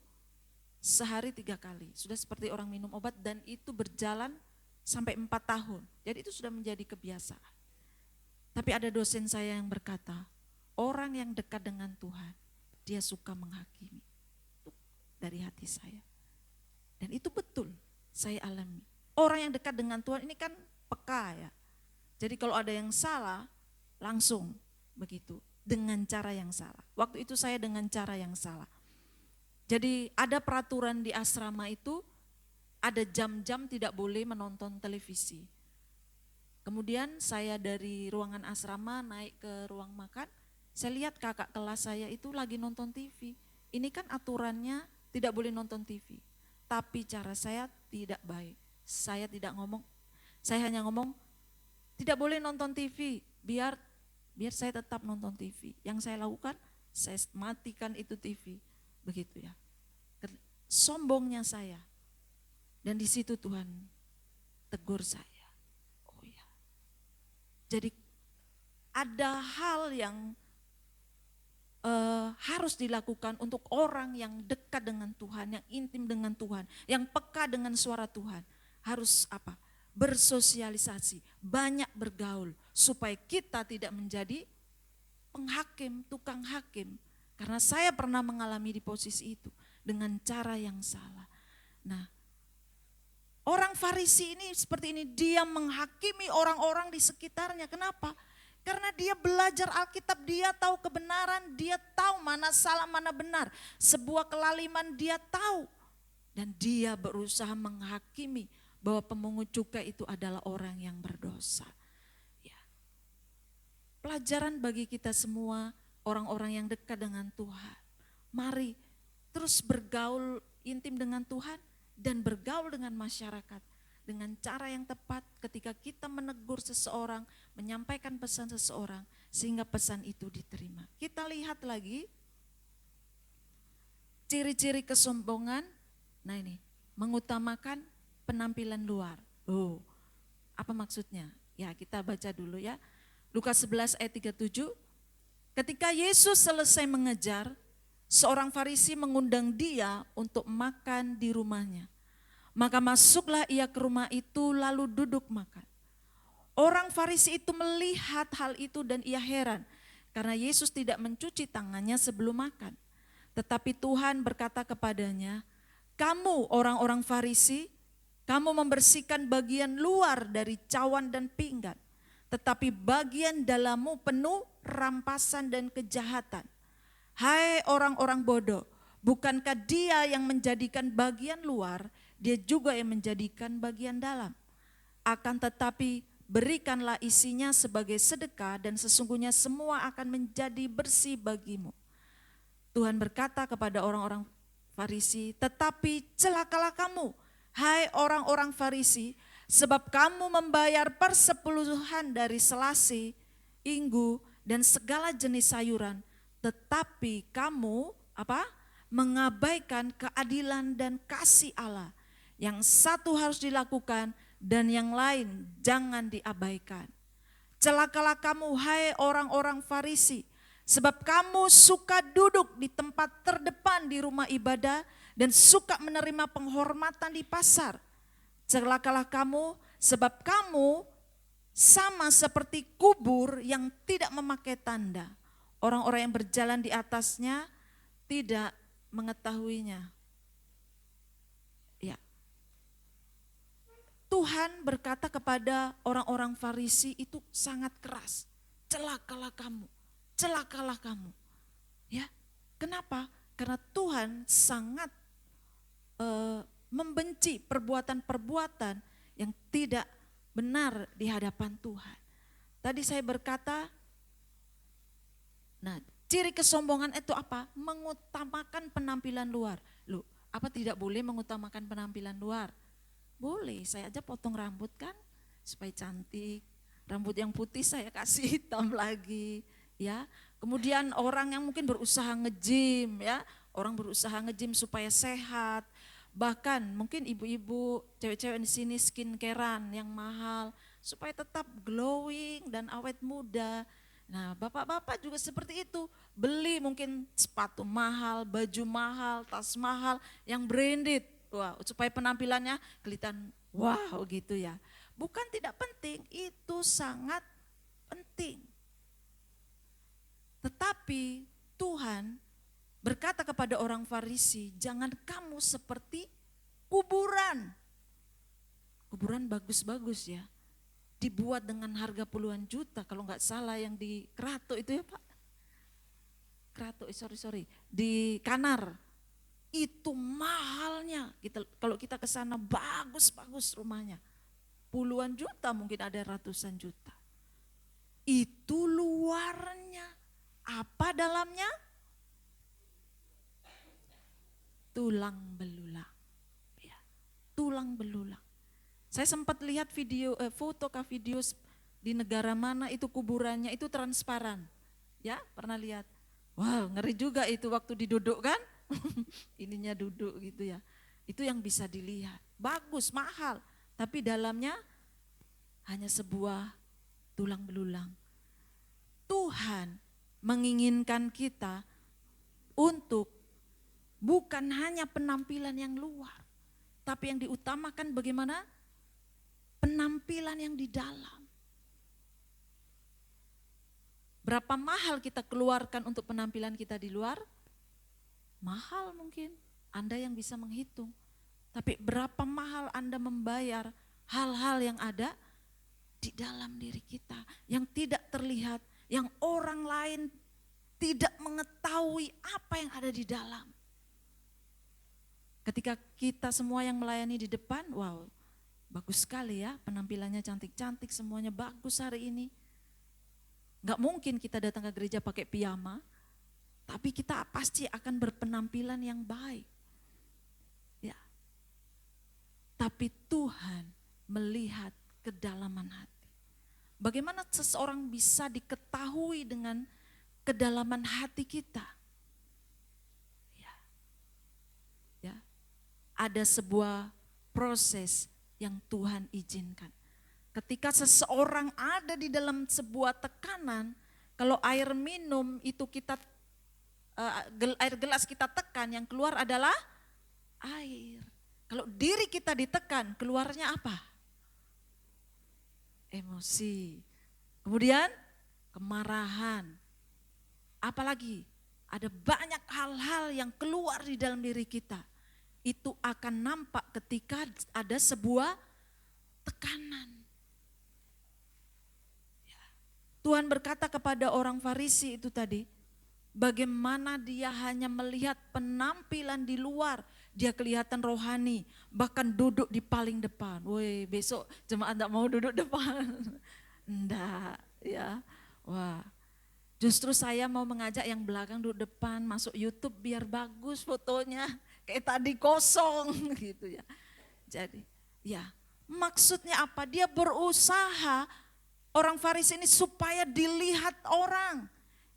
sehari 3 kali. Sudah seperti orang minum obat, dan itu berjalan sampai 4 tahun. Jadi itu sudah menjadi kebiasaan. Tapi ada dosen saya yang berkata, orang yang dekat dengan Tuhan, dia suka menghakimi. Itu dari hati saya. Dan itu betul, saya alami. Orang yang dekat dengan Tuhan ini kan peka ya. Jadi kalau ada yang salah, langsung begitu. Dengan cara yang salah. Waktu itu saya dengan cara yang salah. Jadi ada peraturan di asrama itu, ada jam-jam tidak boleh menonton televisi. Kemudian saya dari ruangan asrama naik ke ruang makan, saya lihat kakak kelas saya itu lagi nonton TV. Ini kan aturannya tidak boleh nonton TV. Tapi cara saya tidak baik. Saya tidak ngomong, saya hanya ngomong tidak boleh nonton TV, biar saya tetap nonton TV. Yang saya lakukan, saya matikan itu TV, begitu ya. Sombongnya saya. Dan di situ Tuhan tegur saya. Oh ya. Jadi ada hal yang harus dilakukan untuk orang yang dekat dengan Tuhan, yang intim dengan Tuhan, yang peka dengan suara Tuhan. Harus bersosialisasi, banyak bergaul, supaya kita tidak menjadi penghakim, tukang hakim. Karena saya pernah mengalami di posisi itu dengan cara yang salah. Nah, orang Farisi ini seperti ini, dia menghakimi orang-orang di sekitarnya. Kenapa? Karena dia belajar Alkitab, dia tahu kebenaran, dia tahu mana salah, mana benar. Sebuah kelaliman dia tahu. Dan dia berusaha menghakimi bahwa pemungut cukai itu adalah orang yang berdosa. Ya. Pelajaran bagi kita semua, orang-orang yang dekat dengan Tuhan. Mari terus bergaul intim dengan Tuhan dan bergaul dengan masyarakat. Dengan cara yang tepat ketika kita menegur seseorang, menyampaikan pesan seseorang, sehingga pesan itu diterima. Kita lihat lagi ciri-ciri kesombongan. Nah ini, mengutamakan penampilan luar. Oh, apa maksudnya? Ya, kita baca dulu ya. Lukas 11 ayat 37. Ketika Yesus selesai mengejar, seorang Farisi mengundang dia untuk makan di rumahnya. Maka masuklah ia ke rumah itu lalu duduk makan. Orang Farisi itu melihat hal itu dan ia heran karena Yesus tidak mencuci tangannya sebelum makan. Tetapi Tuhan berkata kepadanya, "Kamu orang-orang Farisi, kamu membersihkan bagian luar dari cawan dan pinggan, tetapi bagian dalammu penuh rampasan dan kejahatan. Hai orang-orang bodoh, bukankah dia yang menjadikan bagian luar, dia juga yang menjadikan bagian dalam. Akan tetapi berikanlah isinya sebagai sedekah dan sesungguhnya semua akan menjadi bersih bagimu." Tuhan berkata kepada orang-orang Farisi, "Tetapi celakalah kamu, hai orang-orang Farisi, sebab kamu membayar persepuluhan dari selasi, inggu, dan segala jenis sayuran, tetapi kamu mengabaikan keadilan dan kasih Allah. Yang satu harus dilakukan dan yang lain jangan diabaikan." Celakalah kamu, hai orang-orang Farisi, sebab kamu suka duduk di tempat terdepan di rumah ibadah dan suka menerima penghormatan di pasar. Celakalah kamu, sebab kamu sama seperti kubur yang tidak memakai tanda. Orang-orang yang berjalan di atasnya tidak mengetahuinya. Ya. Tuhan berkata kepada orang-orang Farisi itu sangat keras. Celakalah kamu, celakalah kamu. Ya, kenapa? Karena Tuhan sangat membenci perbuatan-perbuatan yang tidak benar di hadapan Tuhan. Tadi saya berkata, nah ciri kesombongan itu apa? Mengutamakan penampilan luar. Loh, apa tidak boleh mengutamakan penampilan luar? Boleh, saya aja potong rambut kan supaya cantik. Rambut yang putih saya kasih hitam lagi, ya. Kemudian orang yang mungkin berusaha nge-gym, ya, orang berusaha nge-gym supaya sehat. Bahkan mungkin ibu-ibu, cewek-cewek di sini skincarean yang mahal supaya tetap glowing dan awet muda. Nah, bapak-bapak juga seperti itu. Beli mungkin sepatu mahal, baju mahal, tas mahal yang branded. Wah, supaya penampilannya kelihatan wow gitu ya. Bukan tidak penting, itu sangat penting. Tetapi Tuhan berkata kepada orang Farisi, jangan kamu seperti kuburan. Kuburan bagus-bagus ya, dibuat dengan harga puluhan juta, kalau nggak salah yang di Krato itu ya Pak. Krato, sorry, di Kanar. Itu mahalnya, kalau kita ke sana bagus-bagus rumahnya. Puluhan juta, mungkin ada ratusan juta. Itu luarnya. Apa dalamnya? Tulang belulang. Ya, tulang belulang. Saya sempat lihat foto video di negara mana itu kuburannya itu transparan. Ya, pernah lihat. Wow, ngeri juga itu waktu didudukkan. Ininya duduk gitu ya. Itu yang bisa dilihat. Bagus, mahal. Tapi dalamnya hanya sebuah tulang belulang. Tuhan menginginkan kita untuk bukan hanya penampilan yang luar, tapi yang diutamakan bagaimana? Penampilan yang di dalam. Berapa mahal kita keluarkan untuk penampilan kita di luar? Mahal mungkin, Anda yang bisa menghitung. Tapi berapa mahal Anda membayar hal-hal yang ada di dalam diri kita, yang tidak terlihat, yang orang lain tidak mengetahui apa yang ada di dalam. Ketika kita semua yang melayani di depan, wow, bagus sekali ya, penampilannya cantik-cantik, semuanya bagus hari ini. Gak mungkin kita datang ke gereja pakai piyama, tapi kita pasti akan berpenampilan yang baik. Ya. Tapi Tuhan melihat kedalaman hati. Bagaimana seseorang bisa diketahui dengan kedalaman hati kita? Ya. Ada sebuah proses yang Tuhan izinkan. Ketika seseorang ada di dalam sebuah tekanan, kalau air minum itu kita air gelas kita tekan, yang keluar adalah air. Kalau diri kita ditekan, keluarnya apa? Emosi. Kemudian kemarahan. Apalagi ada banyak hal-hal yang keluar di dalam diri kita. Itu akan nampak ketika ada sebuah tekanan. Tuhan berkata kepada orang Farisi itu tadi, bagaimana dia hanya melihat penampilan di luar, dia kelihatan rohani, bahkan duduk di paling depan. Woi, besok jemaat enggak mau duduk depan. Enggak, ya. Wah. Justru saya mau mengajak yang belakang duduk depan, masuk YouTube biar bagus fotonya, kayak tadi kosong gitu ya. Jadi, ya, maksudnya apa? Dia berusaha orang Farisi ini supaya dilihat orang.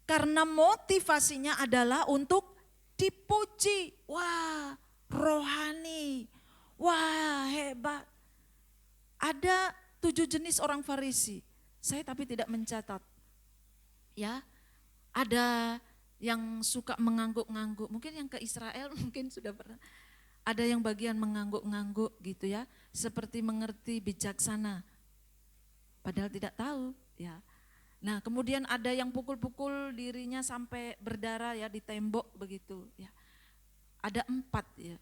Karena motivasinya adalah untuk dipuji. Wah, rohani. Wah, hebat. Ada 7 jenis orang Farisi. Saya tapi tidak mencatat. Ya, ada yang suka mengangguk-ngangguk. Mungkin yang ke Israel mungkin sudah pernah. Ada yang bagian mengangguk-ngangguk gitu ya, seperti mengerti bijaksana. Padahal tidak tahu ya. Nah, kemudian ada yang pukul-pukul dirinya sampai berdarah ya di tembok begitu ya. Ada 4 ya,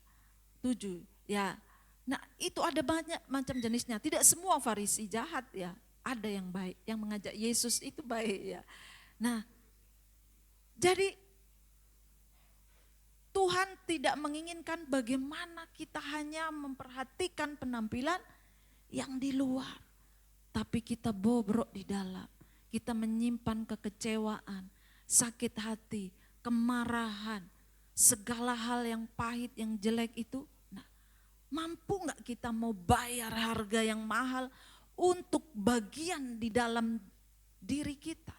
7 ya. Nah, itu ada banyak macam jenisnya. Tidak semua Farisi jahat ya. Ada yang baik, yang mengajak Yesus itu baik ya. Nah, jadi Tuhan tidak menginginkan bagaimana kita hanya memperhatikan penampilan yang di luar. Tapi kita bobrok di dalam. Kita menyimpan kekecewaan, sakit hati, kemarahan, segala hal yang pahit, yang jelek itu. Nah, mampu gak kita mau bayar harga yang mahal untuk bagian di dalam diri kita?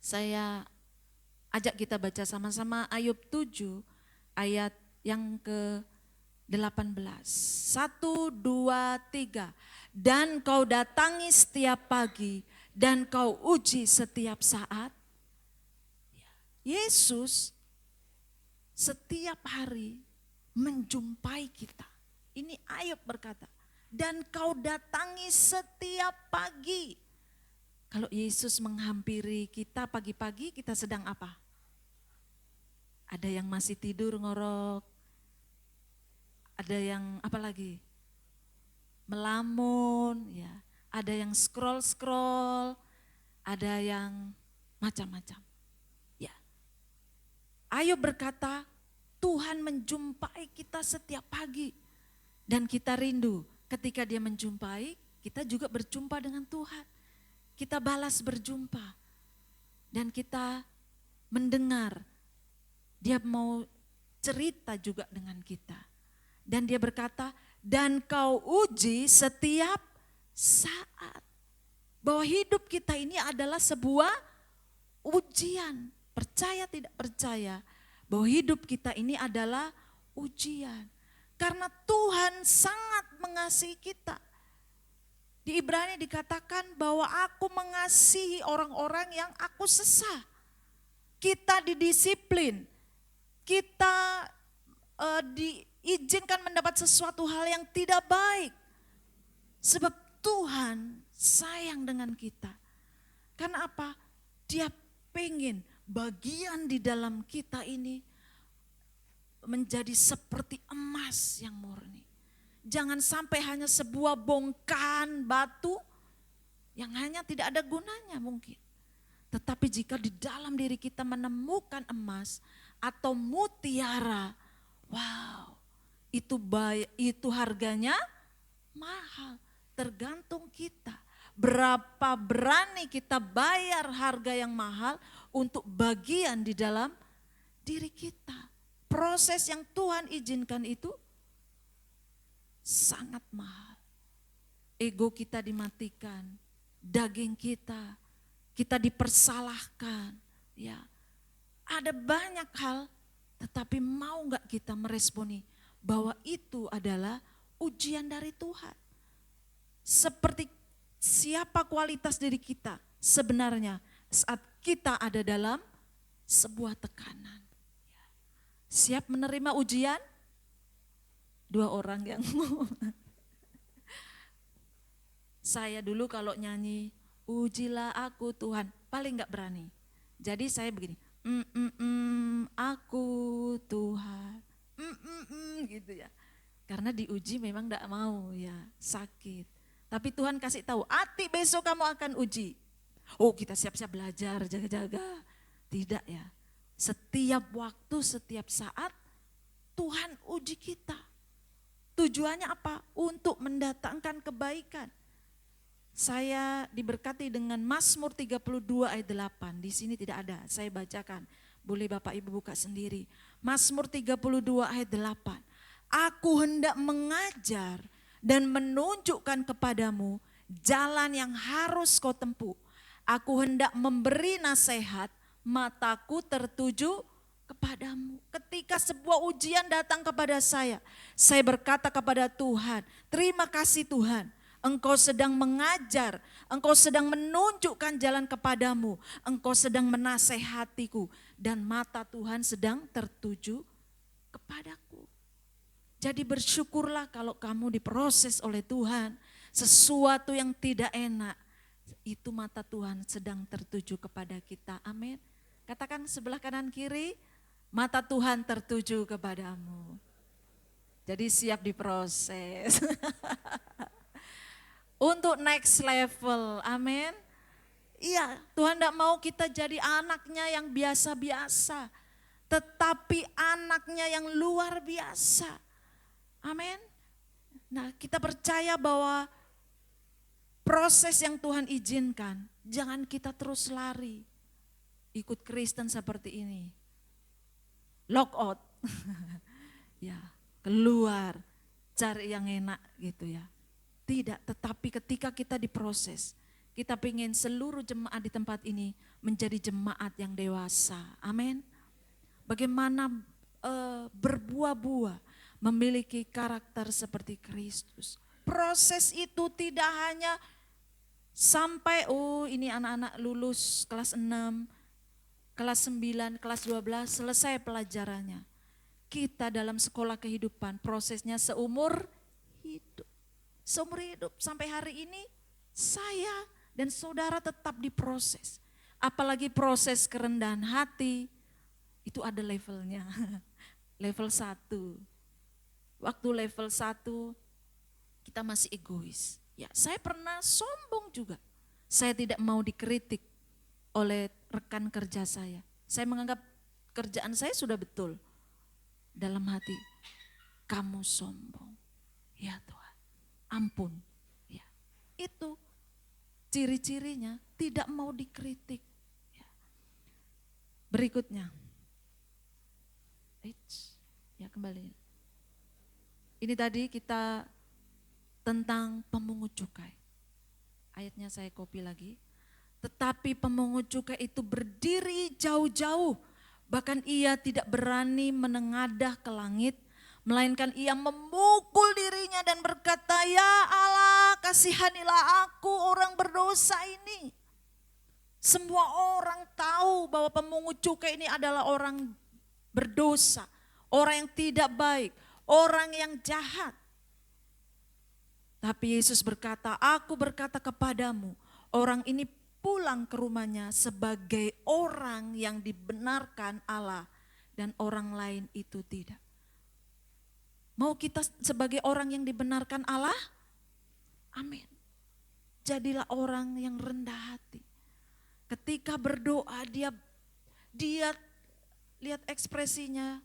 Saya ajak kita baca sama-sama Ayub 7 ayat yang ke-18. 1, 2, 3. Dan kau datangi setiap pagi dan kau uji setiap saat. Yesus setiap hari menjumpai kita. Ini Ayub berkata, dan kau datangi setiap pagi. Kalau Yesus menghampiri kita pagi-pagi, kita sedang apa? Ada yang masih tidur ngorok, ada yang apa lagi? Melamun, ya. Ada yang scroll-scroll, ada yang macam-macam. Ya. Ayub berkata, Tuhan menjumpai kita setiap pagi. Dan kita rindu ketika dia menjumpai, kita juga berjumpa dengan Tuhan. Kita balas berjumpa. Dan kita mendengar, dia mau cerita juga dengan kita. Dan dia berkata, dan kau uji setiap saat. Bahwa hidup kita ini adalah sebuah ujian. Percaya tidak percaya, bahwa hidup kita ini adalah ujian. Karena Tuhan sangat mengasihi kita. Di Ibrani dikatakan bahwa aku mengasihi orang-orang yang aku sesah. Kita didisiplin, kita diizinkan mendapat sesuatu hal yang tidak baik. Sebab Tuhan sayang dengan kita. Karena apa? Dia pengen bagian di dalam kita ini menjadi seperti emas yang murni. Jangan sampai hanya sebuah bongkahan batu yang hanya tidak ada gunanya mungkin. Tetapi jika di dalam diri kita menemukan emas atau mutiara, wow, itu harganya mahal. Tergantung kita. Berapa berani kita bayar harga yang mahal untuk bagian di dalam diri kita. Proses yang Tuhan izinkan itu sangat mahal. Ego kita dimatikan, daging kita dipersalahkan. Ya, ada banyak hal, tetapi mau nggak kita meresponi bahwa itu adalah ujian dari Tuhan. Seperti siapa kualitas diri kita sebenarnya saat kita ada dalam sebuah tekanan. Siap menerima ujian? 2 orang yang saya dulu kalau nyanyi, ujilah aku Tuhan, paling gak berani. Jadi saya begini, aku Tuhan, gitu ya. Karena diuji memang gak mau ya, sakit. Tapi Tuhan kasih tahu, Ati besok kamu akan uji. Oh kita siap-siap belajar, jaga-jaga. Tidak ya. Setiap waktu, setiap saat Tuhan uji kita. Tujuannya apa? Untuk mendatangkan kebaikan. Saya diberkati dengan Mazmur 32 ayat 8. Di sini tidak ada, saya bacakan. Boleh Bapak Ibu buka sendiri. Mazmur 32 ayat 8. Aku hendak mengajar dan menunjukkan kepadamu jalan yang harus kau tempuh. Aku hendak memberi nasihat, mataku tertuju kepadamu. Ketika sebuah ujian datang kepada saya berkata kepada Tuhan, terima kasih Tuhan, Engkau sedang mengajar, engkau sedang menunjukkan jalan kepadamu, engkau sedang menasehatiku, dan mata Tuhan sedang tertuju kepadaku. Jadi bersyukurlah kalau kamu diproses oleh Tuhan, sesuatu yang tidak enak, itu mata Tuhan sedang tertuju kepada kita. Amin. Katakan sebelah kanan kiri, mata Tuhan tertuju kepadamu. Jadi siap diproses. Untuk next level, amin. Iya, Tuhan tidak mau kita jadi anaknya yang biasa-biasa, tetapi anaknya yang luar biasa. Amin. Nah, kita percaya bahwa proses yang Tuhan izinkan, jangan kita terus lari. Ikut Kristen seperti ini. Lock out. Ya, keluar, cari yang enak gitu ya. Tidak, tetapi ketika kita diproses, kita ingin seluruh jemaat di tempat ini menjadi jemaat yang dewasa. Amin. Bagaimana berbuah-buah, memiliki karakter seperti Kristus. Proses itu tidak hanya sampai ini anak-anak lulus kelas 6, kelas 9, kelas 12 selesai pelajarannya. Kita dalam sekolah kehidupan prosesnya seumur hidup. Seumur hidup sampai hari ini saya dan saudara tetap diproses. Apalagi proses kerendahan hati itu ada levelnya. Level 1. Waktu level 1 kita masih egois. Ya, saya pernah sombong juga. Saya tidak mau dikritik oleh rekan kerja saya. Saya menganggap kerjaan saya sudah betul. Dalam hati, kamu sombong. Ya Tuhan. Ampun, ya. Itu ciri-cirinya tidak mau dikritik. Ya. Berikutnya, ya kembali. Ini tadi kita tentang pemungut cukai. Ayatnya saya copy lagi. Tetapi pemungut cukai itu berdiri jauh-jauh, bahkan ia tidak berani menengadah ke langit, melainkan ia memukul dirinya dan berkata, "Ya Allah, kasihanilah aku orang berdosa ini." Semua orang tahu bahwa pemungut cukai ini adalah orang berdosa, orang yang tidak baik, orang yang jahat. Tapi Yesus berkata, "Aku berkata kepadamu, orang ini pulang ke rumahnya sebagai orang yang dibenarkan Allah dan orang lain itu tidak." Mau kita sebagai orang yang dibenarkan Allah? Amin. Jadilah orang yang rendah hati. Ketika berdoa dia lihat ekspresinya.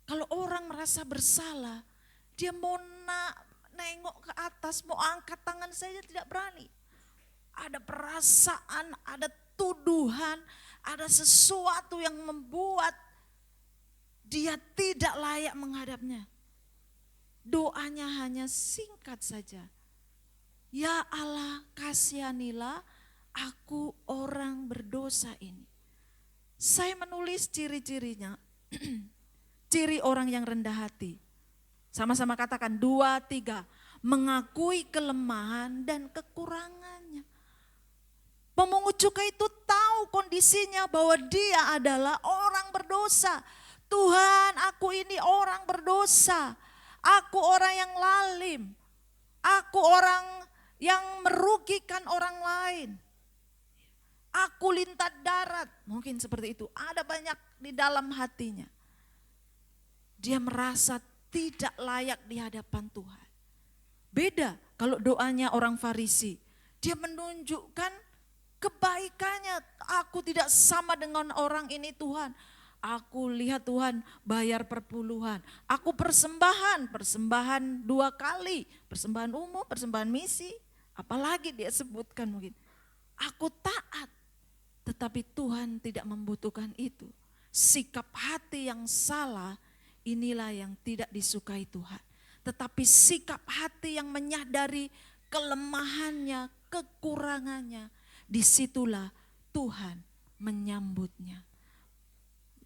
Kalau orang merasa bersalah, dia mau nengok ke atas, mau angkat tangan saja tidak berani. Ada perasaan, ada tuduhan, ada sesuatu yang membuat dia tidak layak menghadapnya. Doanya hanya singkat saja. "Ya Allah, kasihanilah aku orang berdosa ini." Saya menulis ciri-cirinya. Ciri orang yang rendah hati. Sama-sama katakan 2, 3. Mengakui kelemahan dan kekurangannya. Pemungut cukai itu tahu kondisinya bahwa dia adalah orang berdosa. "Tuhan, aku ini orang berdosa. Aku orang yang lalim. Aku orang yang merugikan orang lain. Aku lintah darat." Mungkin seperti itu. Ada banyak di dalam hatinya. Dia merasa tidak layak di hadapan Tuhan. Beda kalau doanya orang Farisi. Dia menunjukkan kebaikannya. "Aku tidak sama dengan orang ini Tuhan. Aku lihat Tuhan bayar perpuluhan. Aku persembahan 2 kali. Persembahan umum, persembahan misi. Apalagi dia sebutkan mungkin. Aku taat." Tetapi Tuhan tidak membutuhkan itu. Sikap hati yang salah inilah yang tidak disukai Tuhan. Tetapi sikap hati yang menyadari kelemahannya, kekurangannya, disitulah Tuhan menyambutnya.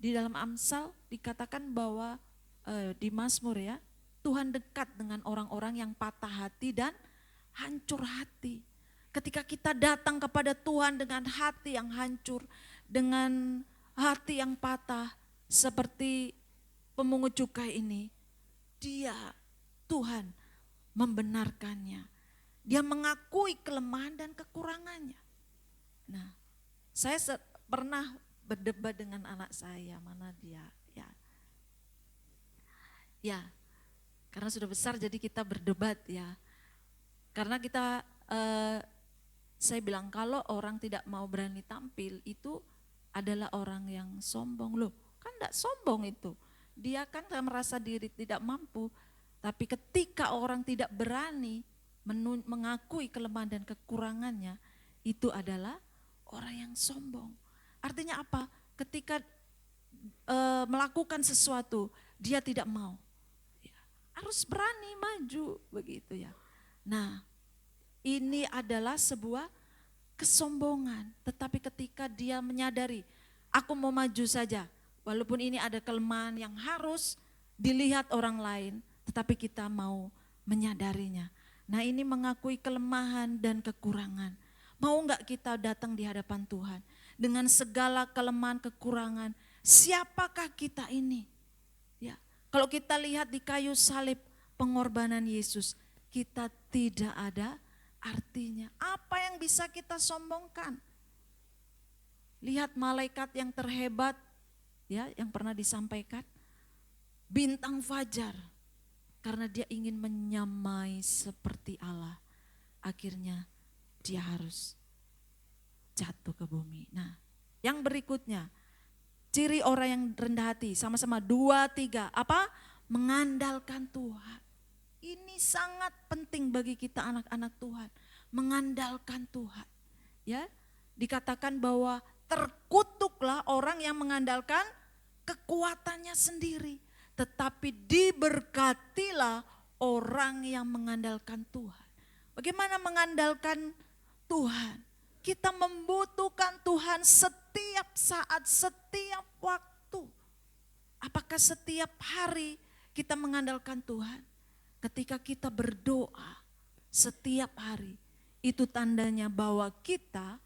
Di dalam Amsal dikatakan bahwa di Mazmur ya, Tuhan dekat dengan orang-orang yang patah hati dan hancur hati. Ketika kita datang kepada Tuhan dengan hati yang hancur, dengan hati yang patah, seperti pemungut cukai ini, Tuhan membenarkannya. Dia mengakui kelemahan dan kekurangannya. Nah, saya pernah berdebat dengan anak saya, mana dia? Ya, karena sudah besar jadi kita berdebat ya. Karena saya bilang kalau orang tidak mau berani tampil itu adalah orang yang sombong. Loh, kan tidak sombong itu. Dia kan merasa diri tidak mampu. Tapi ketika orang tidak berani mengakui kelemahan dan kekurangannya, itu adalah orang yang sombong. Artinya apa? Ketika melakukan sesuatu, dia tidak mau. Harus berani maju begitu ya. Nah, ini adalah sebuah kesombongan. Tetapi ketika dia menyadari, aku mau maju saja. Walaupun ini ada kelemahan yang harus dilihat orang lain, tetapi kita mau menyadarinya. Nah, ini mengakui kelemahan dan kekurangan. Mau enggak kita datang di hadapan Tuhan dengan segala kelemahan kekurangan? Siapakah kita ini? Ya. Kalau kita lihat di kayu salib pengorbanan Yesus, kita tidak ada artinya. Apa yang bisa kita sombongkan? Lihat malaikat yang terhebat, ya, yang pernah disampaikan, bintang fajar, karena dia ingin menyamai seperti Allah. Akhirnya dia harus jatuh ke bumi. Nah, yang berikutnya, ciri orang yang rendah hati, sama-sama 2, 3, apa? Mengandalkan Tuhan. Ini sangat penting bagi kita anak-anak Tuhan, mengandalkan Tuhan. Ya, dikatakan bahwa terkutuklah orang yang mengandalkan kekuatannya sendiri, tetapi diberkatilah orang yang mengandalkan Tuhan. Bagaimana mengandalkan Tuhan? Kita membutuhkan Tuhan setiap saat, setiap waktu. Apakah setiap hari kita mengandalkan Tuhan? Ketika kita berdoa setiap hari, itu tandanya bahwa kita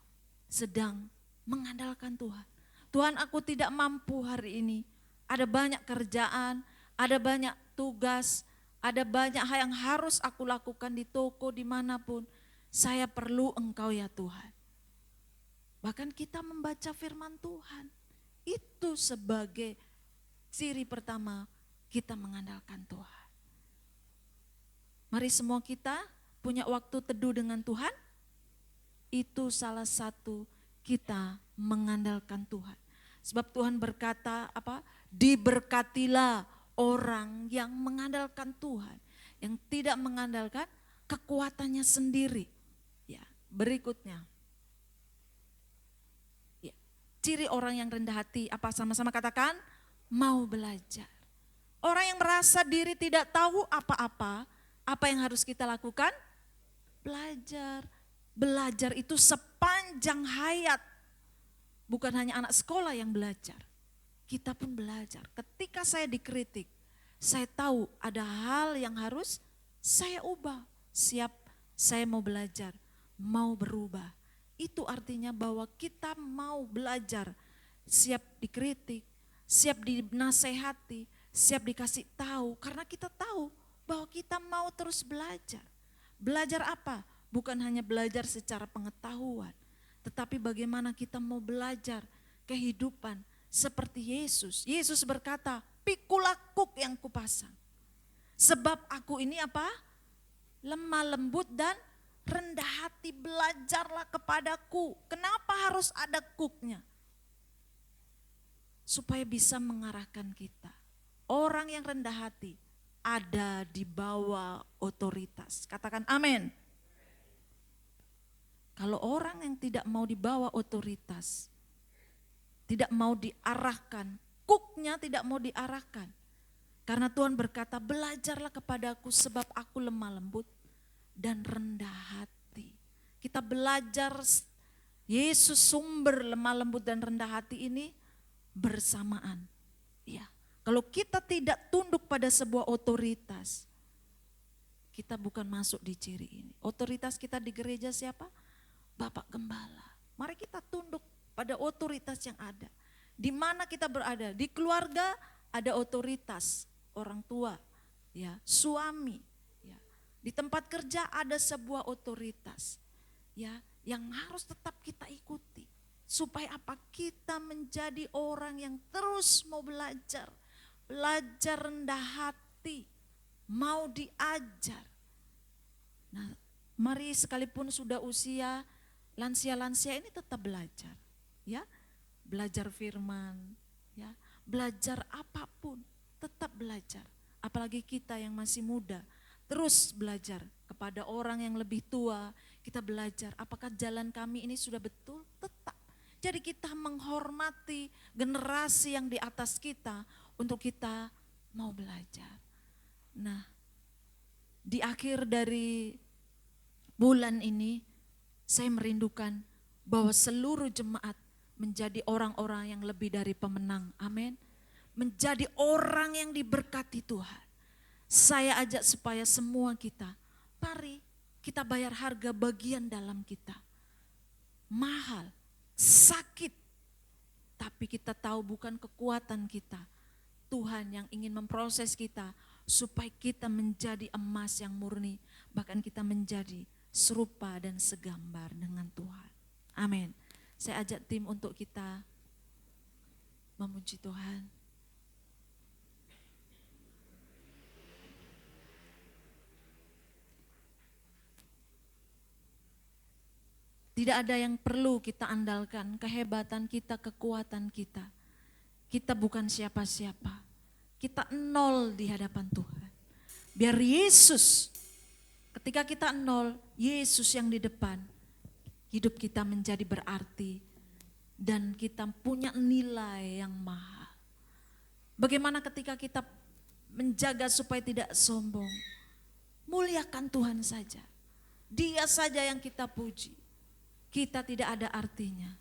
sedang mengandalkan Tuhan. Tuhan, aku tidak mampu hari ini. Ada banyak kerjaan, ada banyak tugas, ada banyak hal yang harus aku lakukan di toko, dimanapun. Saya perlu Engkau ya Tuhan. Bahkan kita membaca firman Tuhan, itu sebagai ciri pertama kita mengandalkan Tuhan. Mari semua kita punya waktu teduh dengan Tuhan, itu salah satu kita mengandalkan Tuhan. Sebab Tuhan berkata apa? Diberkatilah orang yang mengandalkan Tuhan, yang tidak mengandalkan kekuatannya sendiri. Ya, berikutnya. Ciri orang yang rendah hati, apa sama-sama katakan? Mau belajar. Orang yang merasa diri tidak tahu apa-apa, apa yang harus kita lakukan? Belajar. Belajar itu sepanjang hayat. Bukan hanya anak sekolah yang belajar. Kita pun belajar. Ketika saya dikritik, saya tahu ada hal yang harus saya ubah. Siap, saya mau belajar, mau berubah. Itu artinya bahwa kita mau belajar, siap dikritik, siap dinasehati, siap dikasih tahu. Karena kita tahu bahwa kita mau terus belajar. Belajar apa? Bukan hanya belajar secara pengetahuan, tetapi bagaimana kita mau belajar kehidupan seperti Yesus. Yesus berkata, pikulah kuk yang kupasang. Sebab aku ini apa? Lemah lembut dan rendah hati, belajarlah kepadaku. Kenapa harus ada kuknya? Supaya bisa mengarahkan kita. Orang yang rendah hati ada di bawah otoritas. Katakan amin. Kalau orang yang tidak mau dibawa otoritas, tidak mau diarahkan, kuknya tidak mau diarahkan. Karena Tuhan berkata, belajarlah kepadaku sebab aku lemah lembut dan rendah hati. Kita belajar Yesus sumber lemah lembut dan rendah hati ini bersamaan. Ya, kalau kita tidak tunduk pada sebuah otoritas, kita bukan masuk di ciri ini. Otoritas kita di gereja siapa? Bapak Gembala. Mari kita tunduk pada otoritas yang ada. Di mana kita berada? Di keluarga ada otoritas orang tua, ya, suami, ya. Di tempat kerja ada sebuah otoritas, ya, yang harus tetap kita ikuti. Supaya apa? Kita menjadi orang yang terus mau belajar rendah hati, mau diajar. Nah, mari sekalipun sudah usia lansia-lansia ini tetap belajar, ya, belajar firman, ya, belajar apapun, tetap belajar. Apalagi kita yang masih muda, terus belajar kepada orang yang lebih tua. Kita belajar, apakah jalan kami ini sudah betul? Tetap. Jadi kita menghormati generasi yang di atas kita untuk kita mau belajar. Nah, di akhir dari bulan ini saya merindukan bahwa seluruh jemaat menjadi orang-orang yang lebih dari pemenang. Amin. Menjadi orang yang diberkati Tuhan. Saya ajak supaya semua kita, mari kita bayar harga bagian dalam kita. Mahal, sakit, tapi kita tahu bukan kekuatan kita. Tuhan yang ingin memproses kita supaya kita menjadi emas yang murni. Bahkan kita menjadi serupa dan segambar dengan Tuhan. Amin. Saya ajak tim untuk kita memuji Tuhan. Tidak ada yang perlu kita andalkan, kehebatan kita, kekuatan kita. Kita bukan siapa-siapa. Kita nol di hadapan Tuhan. Biar Yesus, ketika kita nol, Yesus yang di depan, hidup kita menjadi berarti dan kita punya nilai yang mahal. Bagaimana ketika kita menjaga supaya tidak sombong? Muliakan Tuhan saja. Dia saja yang kita puji. Kita tidak ada artinya.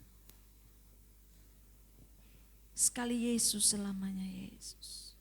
Sekali Yesus, selamanya Yesus.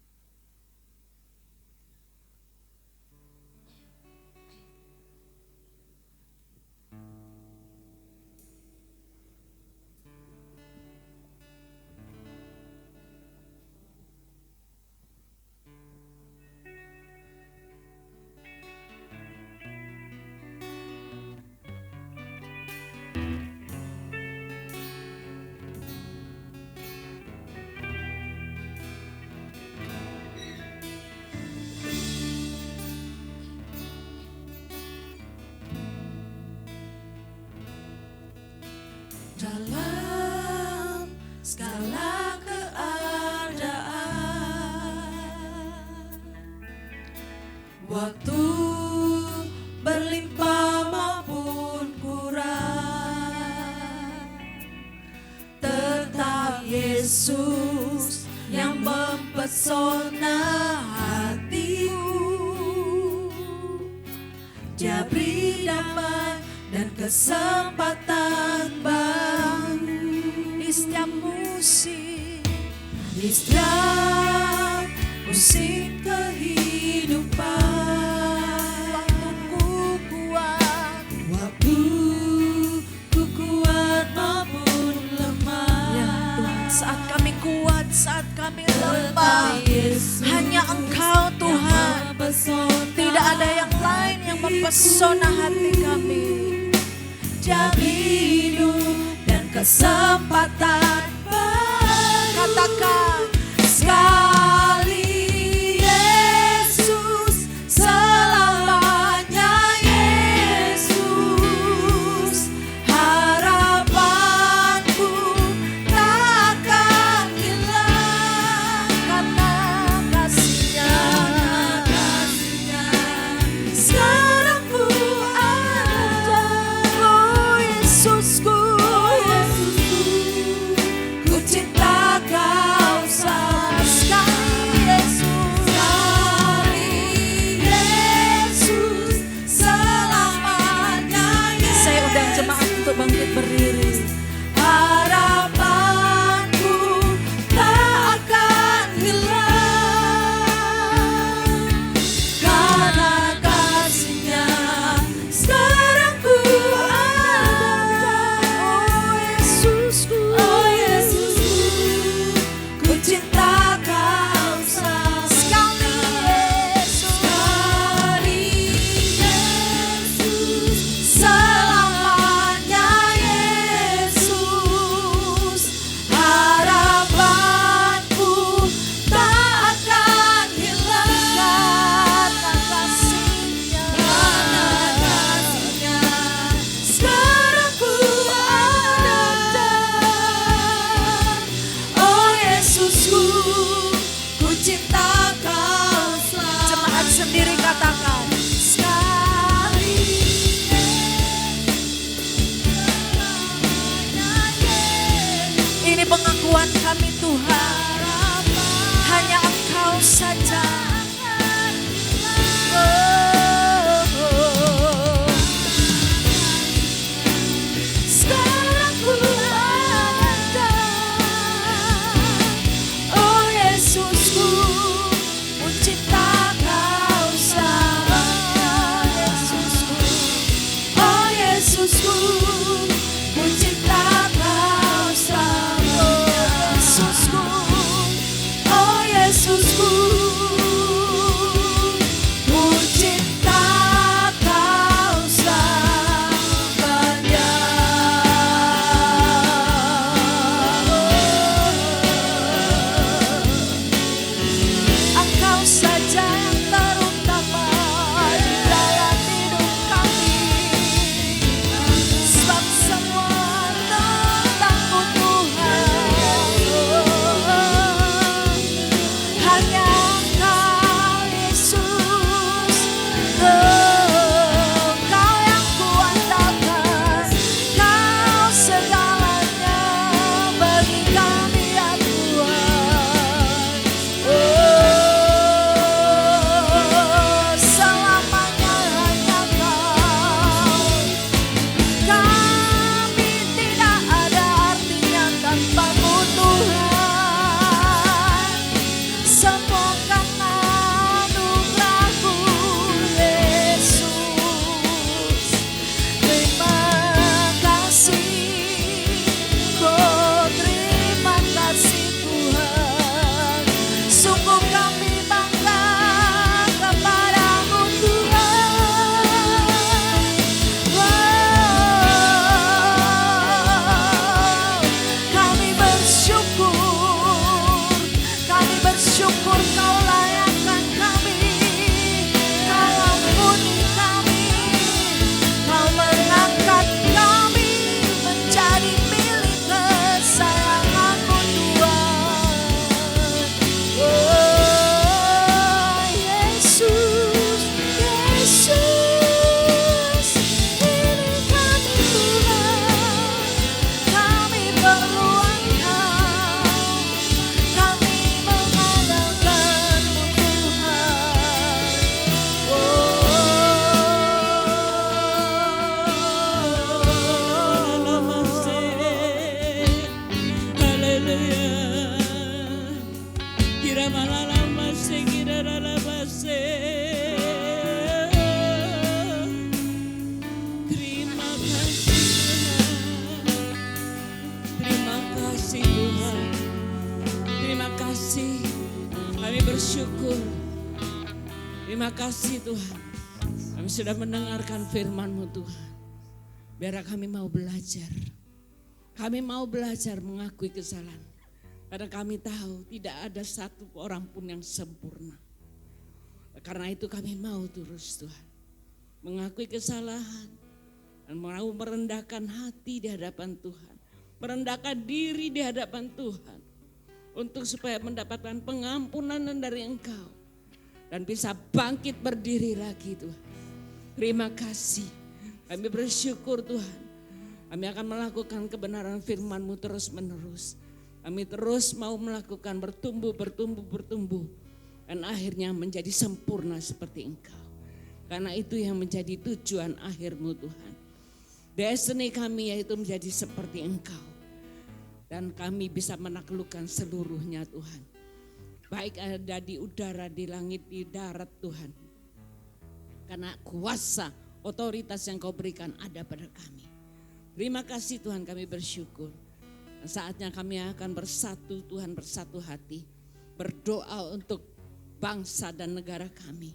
Dalam segala keadaan, waktu berlimpah maupun kurang, tetap Yesus yang mempesona hatiku. Dia beri damai dan kesempatan baru di setiap musim, di setiap musim kehidupan. Waktu ku kuat maupun lemah. Ya Tuhan, saat kami kuat, saat kami lemah, hanya Engkau Tuhan. Tidak ada yang lain yang mempesona hati kami. Jadi hidup dan kesempatan baru. Katakan sekali Yesus, selamanya Yesus. Harapanku takkan hilang karena kasih-Nya. Sekarang ku ada, oh Yesusku, Terima kasih Tuhan. Terima kasih. Kami bersyukur. Terima kasih Tuhan. Kami sudah mendengarkan firman-Mu Tuhan. Biar kami mau belajar. Kami mau belajar mengakui kesalahan. Karena kami tahu tidak ada satu orang pun yang sempurna. Karena itu kami mau terus Tuhan. Mengakui kesalahan. Dan mau merendahkan hati di hadapan Tuhan. Merendahkan diri di hadapan Tuhan. Untuk supaya mendapatkan pengampunan dari Engkau. Dan bisa bangkit berdiri lagi Tuhan. Terima kasih. Kami bersyukur Tuhan. Kami akan melakukan kebenaran firman-Mu terus menerus. Kami terus mau melakukan bertumbuh. Dan akhirnya menjadi sempurna seperti Engkau. Karena itu yang menjadi tujuan akhir-Mu Tuhan. Destiny kami yaitu menjadi seperti Engkau. Dan kami bisa menaklukkan seluruhnya Tuhan. Baik ada di udara, di langit, di darat Tuhan. Karena kuasa, otoritas yang Kau berikan ada pada kami. Terima kasih Tuhan, kami bersyukur. Dan saatnya kami akan bersatu Tuhan, bersatu hati. Berdoa untuk bangsa dan negara kami.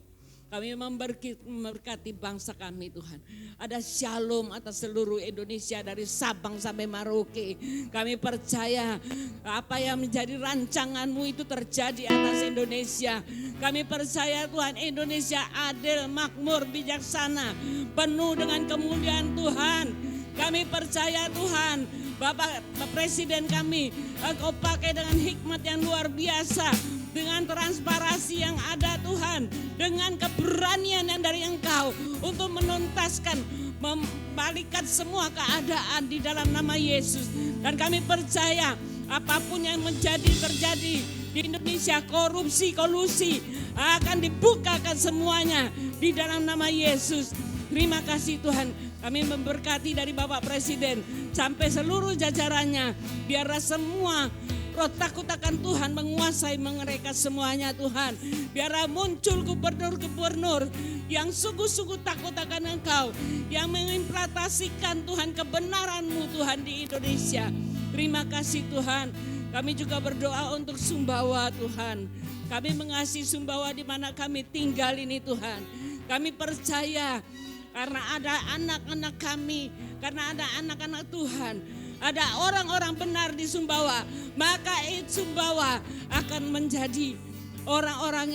Kami memberkati bangsa kami Tuhan. Ada shalom atas seluruh Indonesia dari Sabang sampai Merauke. Kami percaya apa yang menjadi rancangan-Mu itu terjadi atas Indonesia. Kami percaya Tuhan Indonesia adil, makmur, bijaksana. Penuh dengan kemuliaan Tuhan. Kami percaya Tuhan Bapak Presiden kami Engkau pakai dengan hikmat yang luar biasa. Dengan transparansi yang ada Tuhan. Dengan keberanian yang dari Engkau. Untuk menuntaskan, membalikkan semua keadaan di dalam nama Yesus. Dan kami percaya apapun yang terjadi di Indonesia, korupsi, kolusi akan dibukakan semuanya di dalam nama Yesus. Terima kasih Tuhan. Kami memberkati dari Bapak Presiden sampai seluruh jajarannya. Biarlah semua roh takut akan Tuhan menguasai mereka semuanya Tuhan. Biarlah muncul gubernur-gubernur yang sungguh-sungguh takut akan Engkau. Yang mengimplementasikan Tuhan kebenaran-Mu Tuhan di Indonesia. Terima kasih Tuhan. Kami juga berdoa untuk Sumbawa Tuhan. Kami mengasihi Sumbawa di mana kami tinggal ini Tuhan. Kami percaya karena ada anak-anak kami, karena ada anak-anak Tuhan, ada orang-orang benar di Sumbawa, maka Sumbawa akan menjadi orang-orang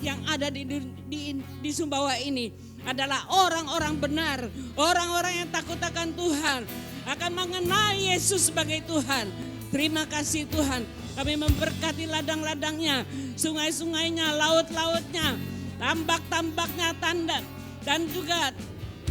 yang ada di Sumbawa ini adalah orang-orang benar, orang-orang yang takut akan Tuhan, akan mengenal Yesus sebagai Tuhan. Terima kasih Tuhan, kami memberkati ladang-ladangnya, sungai-sungainya, laut-lautnya, tambak-tambaknya, dan juga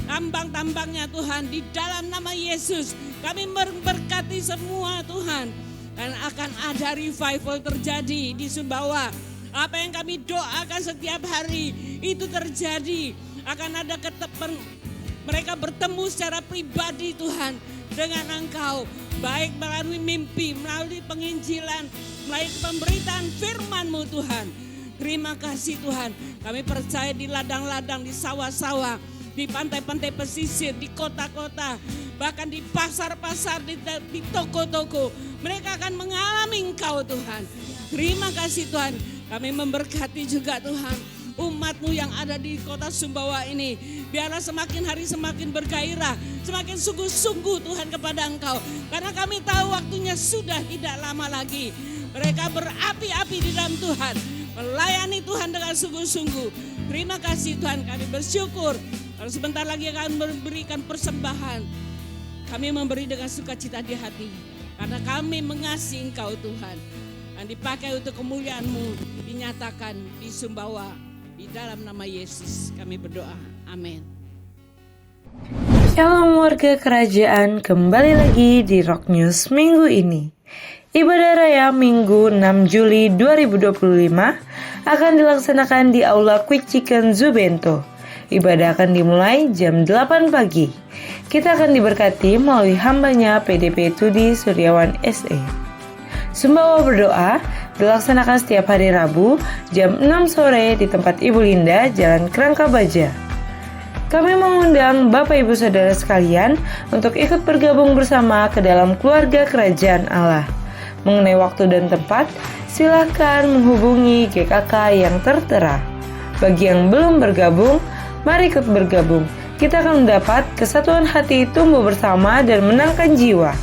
tambang-tambangnya Tuhan. Di dalam nama Yesus kami memberkati semua Tuhan. Dan akan ada revival terjadi di Sumbawa. Apa yang kami doakan setiap hari itu terjadi. Akan ada mereka bertemu secara pribadi Tuhan dengan Engkau. Baik melalui mimpi, melalui penginjilan, melalui pemberitaan firman-Mu Tuhan. Terima kasih Tuhan. Kami percaya di ladang-ladang, di sawah-sawah, di pantai-pantai pesisir, di kota-kota, bahkan di pasar-pasar, di toko-toko. Mereka akan mengalami Engkau Tuhan. Terima kasih Tuhan. Kami memberkati juga Tuhan umat-Mu yang ada di kota Sumbawa ini. Biarlah semakin hari semakin bergairah, semakin sungguh-sungguh Tuhan kepada Engkau. Karena kami tahu waktunya sudah tidak lama lagi. Mereka berapi-api di dalam Tuhan, melayani Tuhan dengan sungguh-sungguh. Terima kasih Tuhan, kami bersyukur. Kalau sebentar lagi akan memberikan persembahan. Kami memberi dengan sukacita di hati. Karena kami mengasihi Engkau Tuhan. Dan dipakai untuk kemuliaan-Mu dinyatakan di Sumbawa. Di dalam nama Yesus kami berdoa. Amin. Shalom warga kerajaan, kembali lagi di Rock News minggu ini. Ibadah Raya Minggu 6 Juli 2025 akan dilaksanakan di Aula Quick Chicken Zubento. Ibadah akan dimulai jam 8 pagi. Kita akan diberkati melalui hambanya PDP Tudi Suryawan SE. Sumbawa berdoa dilaksanakan setiap hari Rabu jam 6 sore di tempat Ibu Linda, Jalan Kerangka Baja. Kami mengundang Bapak Ibu Saudara sekalian untuk ikut bergabung bersama ke dalam keluarga kerajaan Allah. Mengenai waktu dan tempat, silakan menghubungi GKK yang tertera. Bagi yang belum bergabung, mari ikut bergabung. Kita akan mendapat kesatuan hati, tumbuh bersama, dan menangkan jiwa.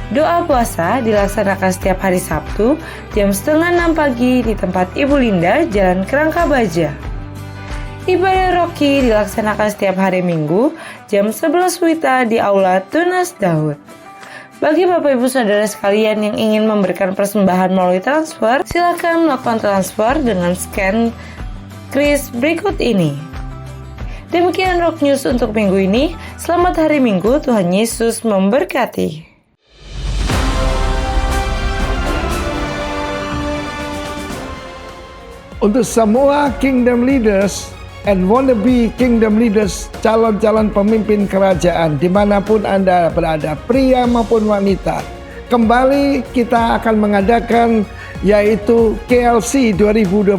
Doa puasa dilaksanakan setiap hari Sabtu jam 5:30 pagi di tempat Ibu Linda, Jalan Kerangka Baja. Ibadah Rocky dilaksanakan setiap hari Minggu jam 11 WITA di Aula Tunas Daud. Bagi Bapak Ibu Saudara sekalian yang ingin memberikan persembahan melalui transfer, silakan melakukan transfer dengan scan kris berikut ini. Demikian Rock News untuk minggu ini. Selamat hari Minggu, Tuhan Yesus memberkati. Untuk semua kingdom leaders and wannabe kingdom leaders, calon-calon pemimpin kerajaan dimanapun Anda berada, pria maupun wanita, kembali kita akan mengadakan yaitu KLC 2025,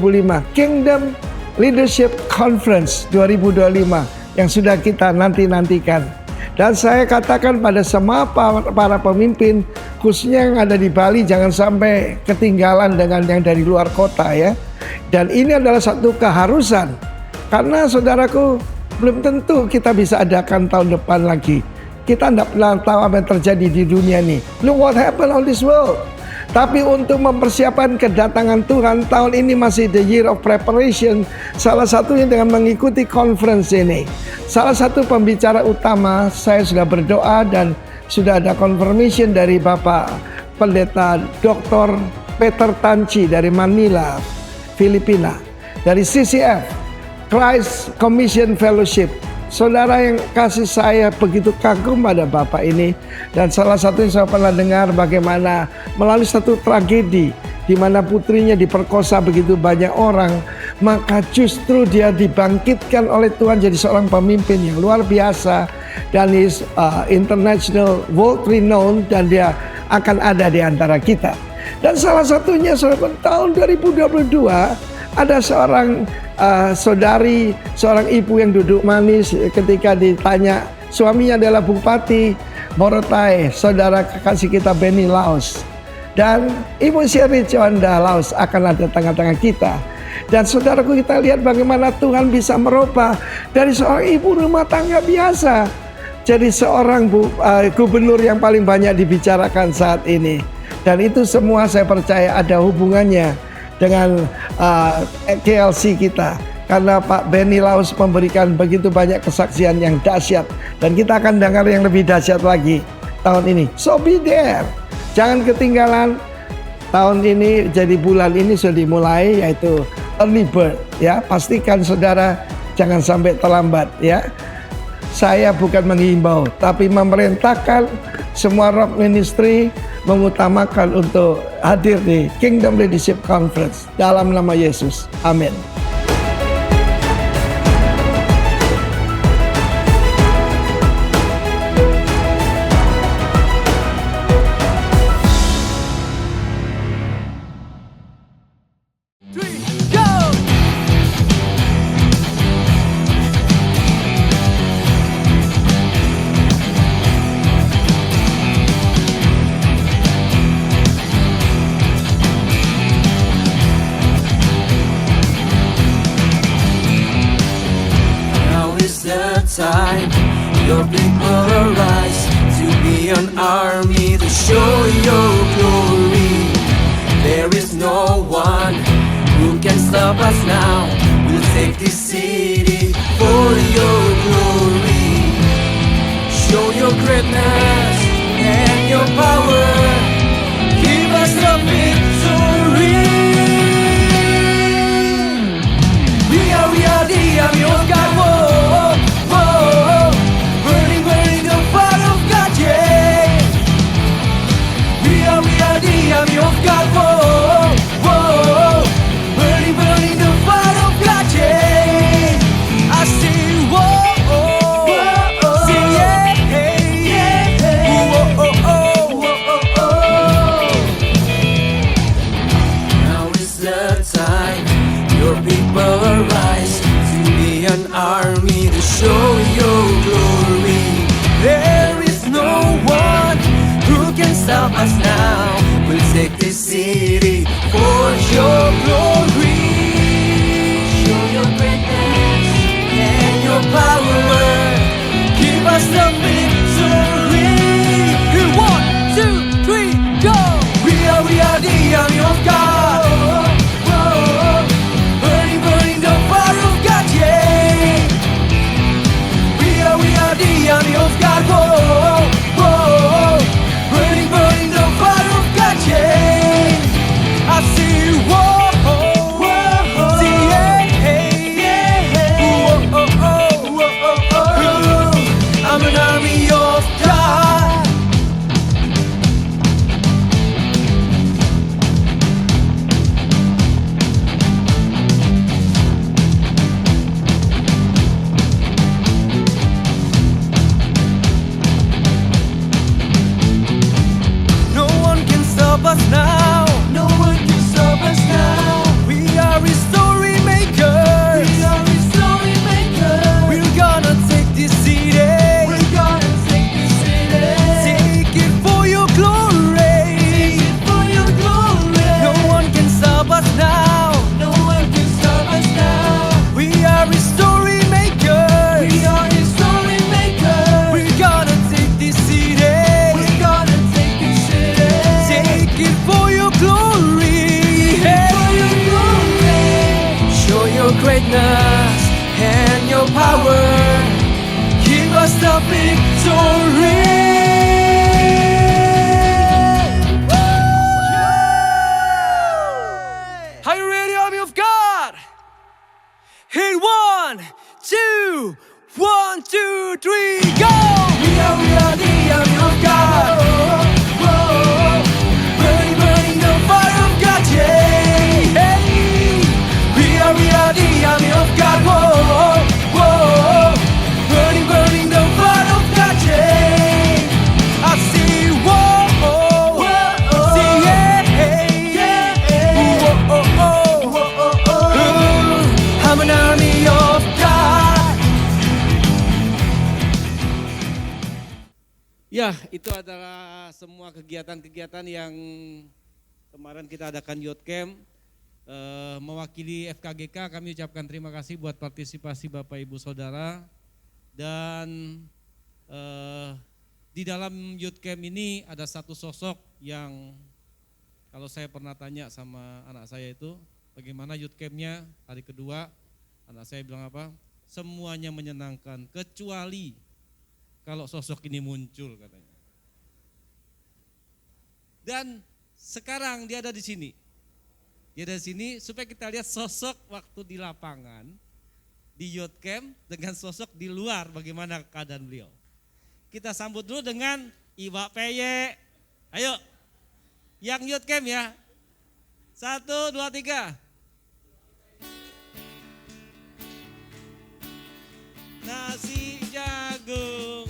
Kingdom Leadership Conference 2025 yang sudah kita nantikan. Dan saya katakan pada semua para pemimpin, khususnya yang ada di Bali, jangan sampai ketinggalan dengan yang dari luar kota ya. Dan ini adalah satu keharusan, karena saudaraku, belum tentu kita bisa adakan tahun depan lagi. Kita tidak pernah tahu apa yang terjadi di dunia ini. Look what happened on this world. Tapi untuk mempersiapkan kedatangan Tuhan, tahun ini masih the year of preparation. Salah satunya dengan mengikuti conference ini. Salah satu pembicara utama, saya sudah berdoa dan sudah ada confirmation dari Bapak Pendeta Dr. Peter Tanci dari Manila, Filipina, dari CCF, Christ Commission Fellowship. Saudara yang kasih saya begitu kagum pada Bapak ini. Dan salah satu yang saya pernah dengar bagaimana melalui satu tragedi di mana putrinya diperkosa begitu banyak orang, maka justru dia dibangkitkan oleh Tuhan jadi seorang pemimpin yang luar biasa, dan is international world renowned, dan dia akan ada di antara kita. Dan salah satunya tahun 2022 ada seorang saudari, seorang ibu yang duduk manis ketika ditanya, suaminya adalah Bupati Morotai, saudara kekasih kita Benny Laos. Dan Ibu Sherry Chonda Laos akan ada tengah-tengah kita. Dan saudaraku, kita lihat bagaimana Tuhan bisa merubah dari seorang ibu rumah tangga biasa jadi seorang gubernur yang paling banyak dibicarakan saat ini. Dan itu semua saya percaya ada hubungannya dengan KLC kita. Karena Pak Benny Laos memberikan begitu banyak kesaksian yang dahsyat. Dan kita akan dengar yang lebih dahsyat lagi tahun ini. So be there. Jangan ketinggalan. Tahun ini, jadi bulan ini sudah dimulai, yaitu early bird. Ya, pastikan saudara jangan sampai terlambat ya. Saya bukan menghimbau, tapi memerintahkan semua Rock Ministry mengutamakan untuk hadir di Kingdom Leadership Conference dalam nama Yesus. Amin. Time your people arise to be an army to show your glory. There is no one who can stop us now. We'll take this city for your glory. Show your greatness and your power. Give us the victory. We are the army of God. The army of God, whoa, whoa, burning, burning the fire of God, yeah. I see, whoa, whoa, see, yeah, yeah, whoa, oh, oh, whoa, oh, oh. arise to be an army to show your glory. There is no one who can stop us now. We'll take this city for your glory. Show your greatness and your power. Give us the victory. 1, 2, 3, go! We are the army of God. Burning, burning the fire of God, yeah. We are the army of God. Burning, burning the fire of God, yeah. I see, see, I'm an army of God. No one can stop us now. No one can stop us now. We are a story makers. We are a story makers. We're gonna take this city. We're gonna take this city. Take it for your glory. Take it for your glory. No one can stop us now. No one can stop us now. We are a story makers. We are a story makers. We're gonna take this city. We're gonna take this city. Take it for your glory. For your glory. Show your greatness and your power. Give us the victory. Are you ready, army of God? Hit 1, 2, 1, 2, 3, go! We are the army of God. Burning, burning the fire of God, yeah. Hey. We are the army of God. Burning, burning the fire of God, yeah. I see, see, I'm an army of God. Ya, itu adalah semua kegiatan-kegiatan yang kemarin kita adakan Youth Camp. Mewakili FKGK kami ucapkan terima kasih buat partisipasi Bapak Ibu Saudara. Dan di dalam Youth Camp ini ada satu sosok yang kalau saya pernah tanya sama anak saya itu, bagaimana Youth Camp-nya hari kedua, anak saya bilang apa? Semuanya menyenangkan kecuali kalau sosok ini muncul katanya. Dan sekarang dia ada di sini. Dia ada di sini supaya kita lihat sosok waktu di lapangan, di Youth Camp dengan sosok di luar bagaimana keadaan beliau. Kita sambut dulu dengan Iwa Peye. Ayo, yang Youth Camp ya. 1, 2, 3. Nasi jagung.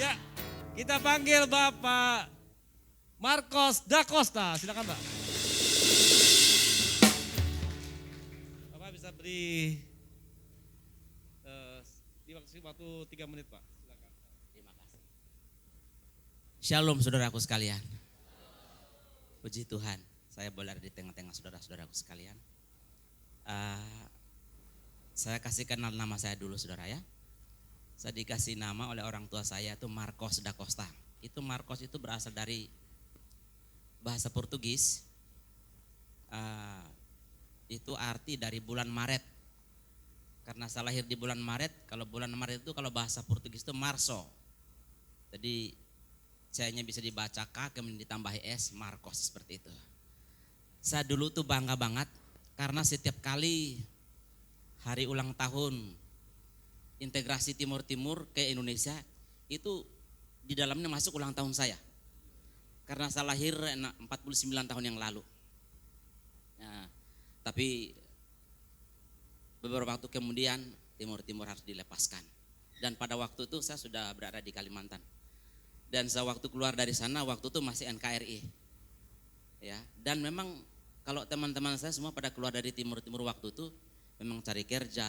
Ya, kita panggil Bapak Marcos da Costa. Silakan Pak. Bapak bisa beri waktu 3 menit Pak. Silakan. Terima kasih. Shalom saudaraku sekalian. Puji Tuhan, saya boleh ada di tengah-tengah saudara-saudaraku sekalian. Saya kasih kenal nama saya dulu saudara ya. Saya dikasih nama oleh orang tua saya itu Marcos da Costa. Itu Marcos itu berasal dari bahasa Portugis. Itu arti dari bulan Maret. Karena saya lahir di bulan Maret, kalau bulan Maret itu kalau bahasa Portugis itu Março. Jadi C-nya bisa dibaca K kemudian ditambah S, Marcos seperti itu. Saya dulu tuh bangga banget karena setiap kali hari ulang tahun integrasi Timur Timur ke Indonesia itu di dalamnya masuk ulang tahun saya. Karena saya lahir 49 tahun yang lalu. Nah, tapi beberapa waktu kemudian Timur Timur harus dilepaskan. Dan pada waktu itu saya sudah berada di Kalimantan. Dan saya waktu keluar dari sana waktu itu masih NKRI. Ya, dan memang kalau teman-teman saya semua pada keluar dari Timur Timur waktu itu memang cari kerja,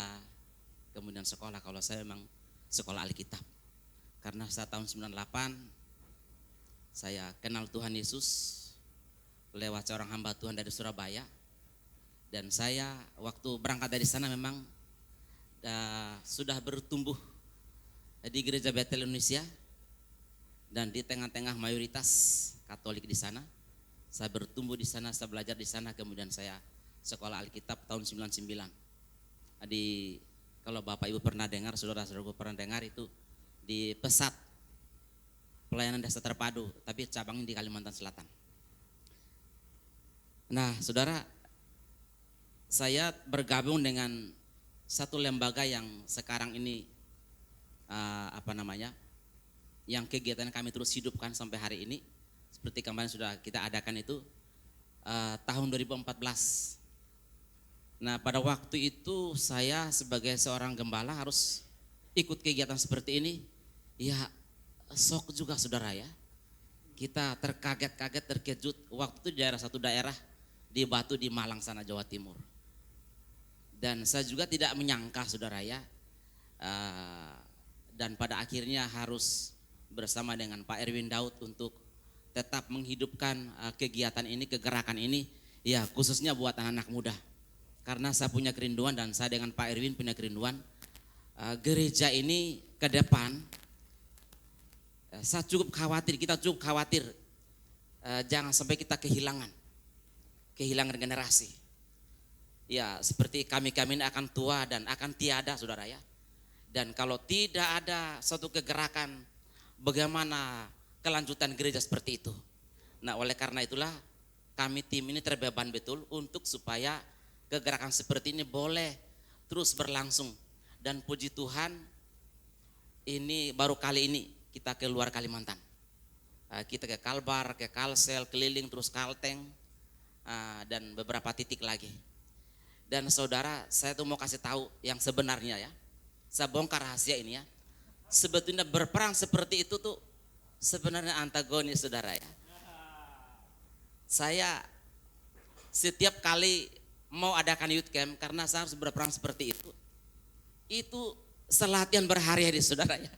kemudian sekolah. Kalau saya memang sekolah Alkitab. Karena saya tahun 98 saya kenal Tuhan Yesus lewat seorang hamba Tuhan dari Surabaya. Dan saya waktu berangkat dari sana memang sudah bertumbuh di gereja Betel Indonesia. Dan di tengah-tengah mayoritas Katolik di sana. Saya bertumbuh di sana, saya belajar di sana, kemudian saya sekolah Alkitab tahun 99. Kalau Bapak Ibu pernah dengar, saudara-saudaraku pernah dengar itu di Pesat, pelayanan desa terpadu, tapi cabangnya di Kalimantan Selatan. Nah, saudara, saya bergabung dengan satu lembaga yang sekarang ini yang kegiatan kami terus hidupkan sampai hari ini. Seperti kemarin sudah kita adakan itu tahun 2014. Nah, pada waktu itu saya sebagai seorang gembala harus ikut kegiatan seperti ini. Ya, sok juga saudara ya. Kita terkaget-kaget, terkejut. Waktu itu di satu daerah di Batu di Malang sana, Jawa Timur. Dan saya juga tidak menyangka saudara ya. Dan pada akhirnya harus bersama dengan Pak Erwin Daud untuk tetap menghidupkan kegiatan ini, kegerakan ini. Ya, khususnya buat anak-anak muda. Karena saya punya kerinduan dan saya dengan Pak Erwin punya kerinduan. Gereja ini ke depan, saya cukup khawatir, kita cukup khawatir jangan sampai kita kehilangan generasi. Ya, seperti kami ini akan tua dan akan tiada saudara ya. Dan kalau tidak ada suatu kegerakan, bagaimana kelanjutan gereja seperti itu. Nah, oleh karena itulah kami tim ini terbeban betul untuk supaya kegerakan seperti ini boleh terus berlangsung. Dan puji Tuhan, ini baru kali ini kita keluar Kalimantan. Kita ke Kalbar, ke Kalsel, keliling terus Kalteng, dan beberapa titik lagi. Dan saudara, saya tuh mau kasih tahu yang sebenarnya ya. Saya bongkar rahasia ini ya. Sebetulnya berperang seperti itu tuh sebenarnya antagonis saudara ya. Saya setiap kali mau adakan youth camp karena saya harus berperang seperti itu selatihan berhari-hari saudara ya.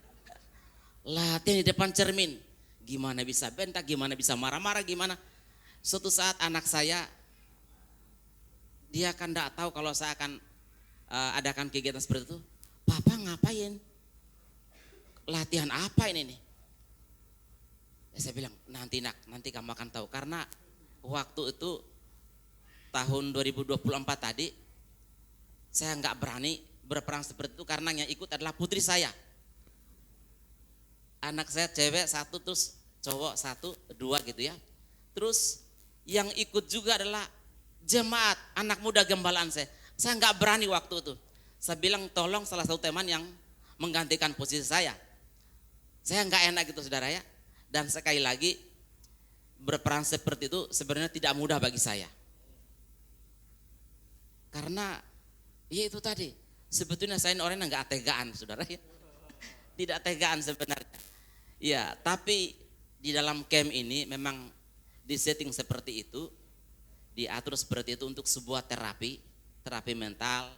Latihan di depan cermin, gimana bisa bentak, gimana bisa marah-marah, gimana. Suatu saat anak saya, dia kan tidak tahu kalau saya akan adakan kegiatan seperti itu. Papa ngapain? Latihan apa ini nih? Ya, saya bilang nanti nak, nanti kamu akan tahu. Karena waktu itu tahun 2024 tadi saya nggak berani berperang seperti itu karena yang ikut adalah putri saya. Anak saya cewek satu, terus cowok satu, dua gitu ya. Terus yang ikut juga adalah jemaat anak muda gembalaan saya. Saya nggak berani waktu itu. Saya bilang tolong salah satu teman yang menggantikan posisi saya. Saya nggak enak gitu saudara ya. Dan sekali lagi berperang seperti itu sebenarnya tidak mudah bagi saya. Karena ya itu tadi, sebetulnya saya orang yang nggak tegaan saudara ya. Tidak tegaan sebenarnya. Ya, tapi di dalam camp ini memang disetting seperti itu, diatur seperti itu untuk sebuah terapi mental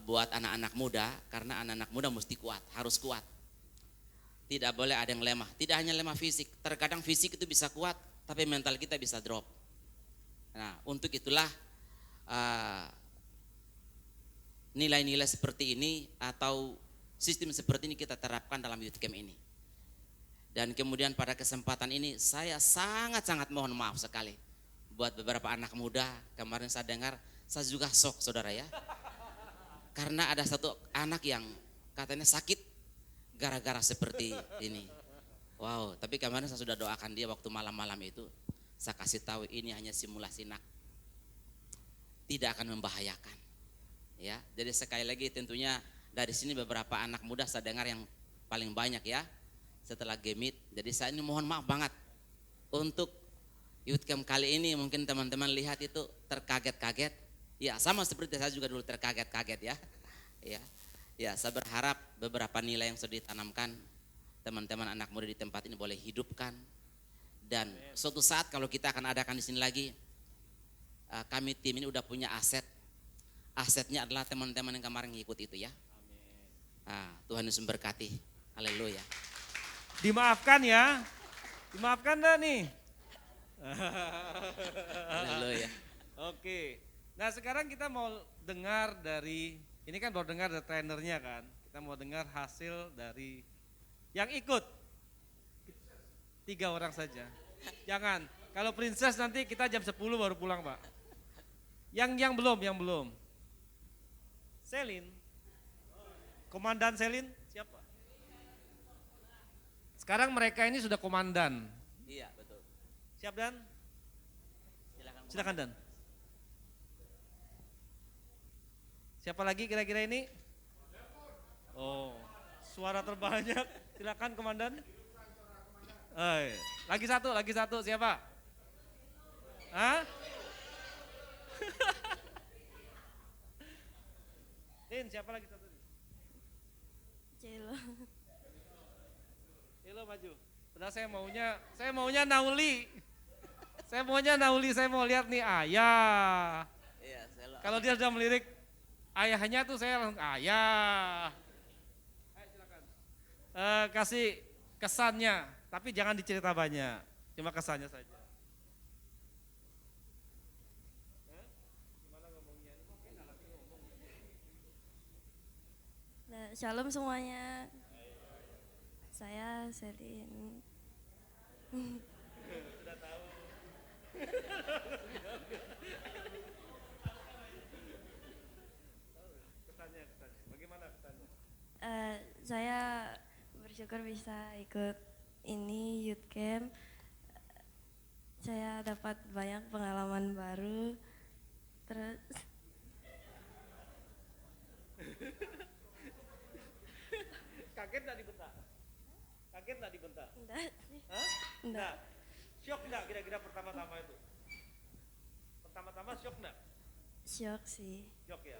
buat anak-anak muda, karena anak-anak muda mesti kuat, harus kuat. Tidak boleh ada yang lemah, tidak hanya lemah fisik, terkadang fisik itu bisa kuat, tapi mental kita bisa drop. Nah, untuk itulah nilai-nilai seperti ini atau sistem seperti ini kita terapkan dalam youth camp ini. Dan kemudian pada kesempatan ini saya sangat-sangat mohon maaf sekali buat beberapa anak muda. Kemarin saya dengar, saya juga shock saudara ya. Karena ada satu anak yang katanya sakit gara-gara seperti ini. Wow, tapi kemarin saya sudah doakan dia waktu malam-malam itu. Saya kasih tahu ini hanya simulasi nak. Tidak akan membahayakan. Ya, jadi sekali lagi tentunya Dari sini beberapa anak muda saya dengar yang paling banyak ya setelah Gemit. Jadi saya ini mohon maaf banget untuk Youth Camp kali ini, mungkin teman-teman lihat itu terkaget-kaget. Ya sama seperti saya juga dulu terkaget-kaget ya. Ya saya berharap beberapa nilai yang sudah ditanamkan teman-teman anak muda di tempat ini boleh hidupkan. Dan suatu saat kalau kita akan adakan di sini lagi, kami tim ini udah punya aset. Asetnya adalah teman-teman yang kemarin ngikut itu ya. Tuhan Yesus memberkati. Haleluya. Dimaafkan ya. Dimaafkan dah nih. Haleluya. Oke. Nah sekarang kita mau dengar dari, ini kan baru dengar dari trainernya kan. Kita mau dengar hasil dari yang ikut. 3 orang saja. Jangan. Kalau princess nanti kita jam 10 baru pulang Pak. Yang belum. Selin. Komandan Selin siapa? Sekarang mereka ini sudah komandan. Iya betul. Siap Dan? Silakan Dan. Siapa lagi kira-kira ini? Oh, suara terbanyak. Silakan komandan. Lagi satu siapa? Hah? Din, siapa lagi satu? Celo. Celo maju. Padahal saya maunya Nauli. Saya mau lihat nih ayah. Iya, Kalau dia sudah melirik ayahnya tuh saya langsung ayah. Ayo silakan. Kasih kesannya, tapi jangan dicerita banyak. Cuma kesannya saja. Nah, shalom semuanya. Saya Selin. Sudah tahu. Kesannya. Bagaimana kesannya? Saya bersyukur bisa ikut ini Youth Camp. Saya dapat banyak pengalaman baru. Terus Kaget enggak dibentak? enggak sih. Hah? Enggak. Syok enggak kira-kira pertama-tama itu? Pertama-tama syok enggak? Syok sih. Syok ya?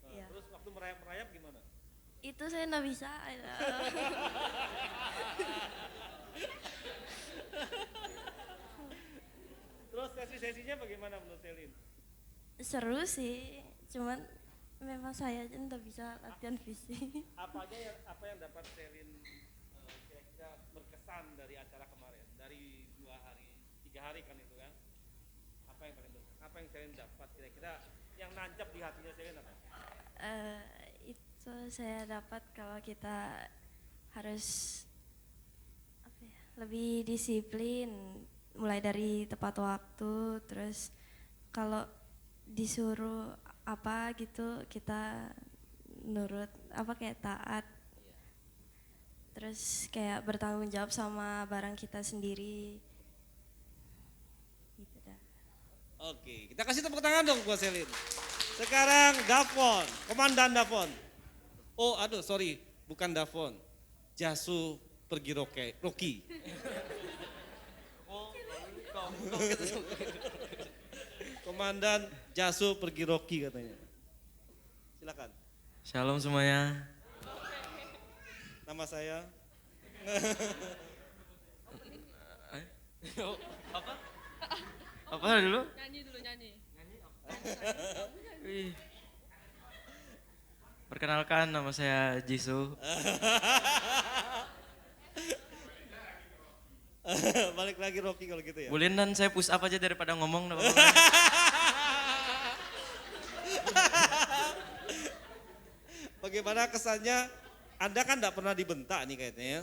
Iya. Terus waktu merayap gimana? Itu saya enggak bisa. Terus sesi-sesinya bagaimana menurut Selin? Seru sih, cuman memang saya aja enggak bisa latihan fisik. Apa yang dapat Selin kira-kira berkesan dari acara kemarin? Dari 2 hari, 3 hari kan itu kan? Apa yang Selin dapat kira-kira yang nancap di hatinya Selin apa? Itu saya dapat kalau kita harus lebih disiplin, mulai dari tepat waktu, terus kalau disuruh apa gitu kita nurut, kayak taat, terus kayak bertanggung jawab sama barang kita sendiri gitu dah. Oke, kita kasih tepuk tangan dong buat Selin. Sekarang Davon, Komandan Davon. Oh aduh sorry, bukan Davon, Jasu pergi Rocky. Komandan Jasu pergi Rocky katanya. Silakan. Shalom semuanya. Nama saya. Apa dulu? Nyanyi dulu. Wih. Perkenalkan nama saya Jisoo. Balik lagi Rocky kalau gitu ya. Boleh dan saya push up aja daripada ngomong. Bagaimana kesannya? Anda kan enggak pernah dibentak nih kayaknya ya.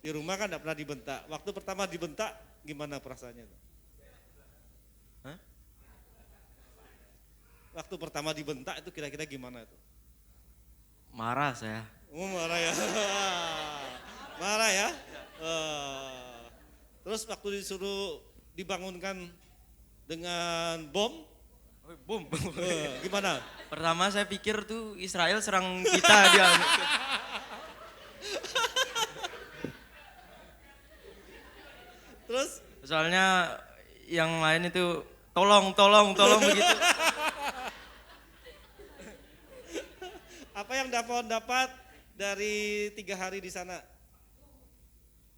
Di rumah kan enggak pernah dibentak. Waktu pertama dibentak gimana perasaannya? Hah? Waktu pertama dibentak itu kira-kira gimana itu? Marah saya. Oh marah ya. Marah ya. Terus waktu disuruh dibangunkan dengan bom, Boom. Gimana? Pertama saya pikir tuh Israel serang kita dia. Terus? Soalnya yang lain itu tolong begitu. Apa yang Davon dapat dari 3 hari di sana?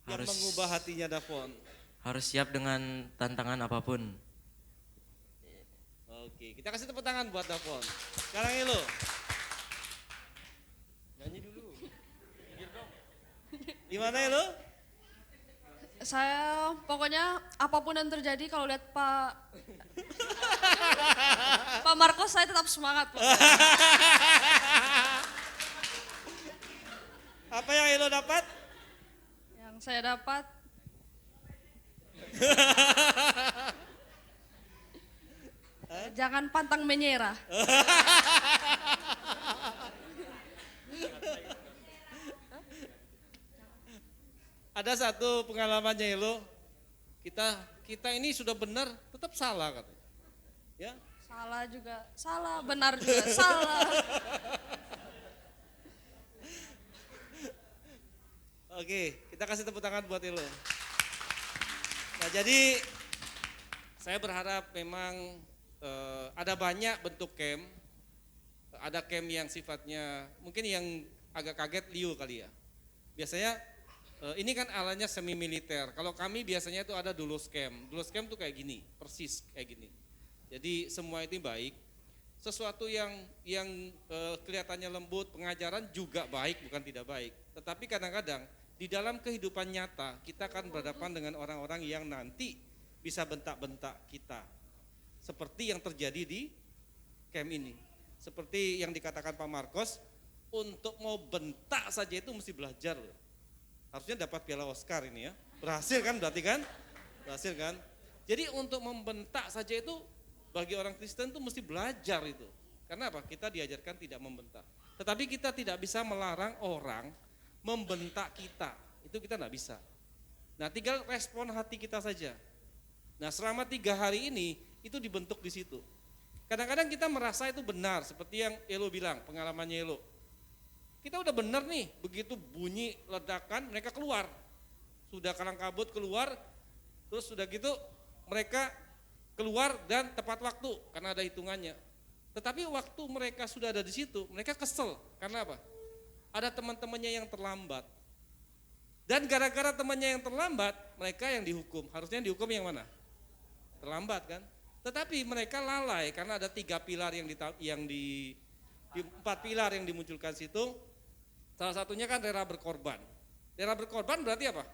Yang mengubah hatinya Davon. Harus siap dengan tantangan apapun. Oke, kita kasih tepuk tangan buat Davon. Sekarang Elo. Nyanyi dulu. Gimana Elo? Saya pokoknya apapun yang terjadi kalau lihat Pak Marcos saya tetap semangat. Apa yang Elo dapat? Yang saya dapat jangan pantang menyerah. Ada satu pengalamannya Elo, kita ini sudah benar tetap salah katanya. Ya? Salah juga, salah, benar juga, salah. Oke, kita kasih tepuk tangan buat Elo. Nah jadi saya berharap memang ada banyak bentuk camp. Ada camp yang sifatnya mungkin yang agak kaget Liu kali ya. Biasanya ini kan alatnya semi militer. Kalau kami biasanya itu ada Dulus camp. Dulus camp tuh kayak gini, persis kayak gini. Jadi semua itu baik. Sesuatu yang kelihatannya lembut, pengajaran juga baik, bukan tidak baik. Tetapi kadang-kadang di dalam kehidupan nyata kita akan berhadapan dengan orang-orang yang nanti bisa bentak-bentak kita. Seperti yang terjadi di camp ini. Seperti yang dikatakan Pak Marcos, untuk mau bentak saja itu mesti belajar loh. Harusnya dapat piala Oscar ini ya. Berhasil kan berarti kan? Berhasil kan? Jadi untuk membentak saja itu bagi orang Kristen itu mesti belajar itu. Karena apa? Kita diajarkan tidak membentak. Tetapi kita tidak bisa melarang orang membentak kita. Itu kita tidak bisa. Nah tinggal respon hati kita saja. Nah selama 3 hari ini itu dibentuk di situ. Kadang-kadang kita merasa itu benar seperti yang Elo bilang, pengalamannya Elo. Kita udah benar nih, begitu bunyi ledakan mereka keluar. Sudah kalang kabut keluar, terus sudah gitu mereka keluar dan tepat waktu karena ada hitungannya. Tetapi waktu mereka sudah ada di situ, mereka kesel. Karena apa? Ada teman-temannya yang terlambat. Dan gara-gara temannya yang terlambat, mereka yang dihukum. Harusnya dihukum yang mana? Terlambat kan? Tetapi mereka lalai karena ada 3 pilar yang 4 pilar yang dimunculkan situ. Salah satunya kan rela berkorban. Rela berkorban berarti apa?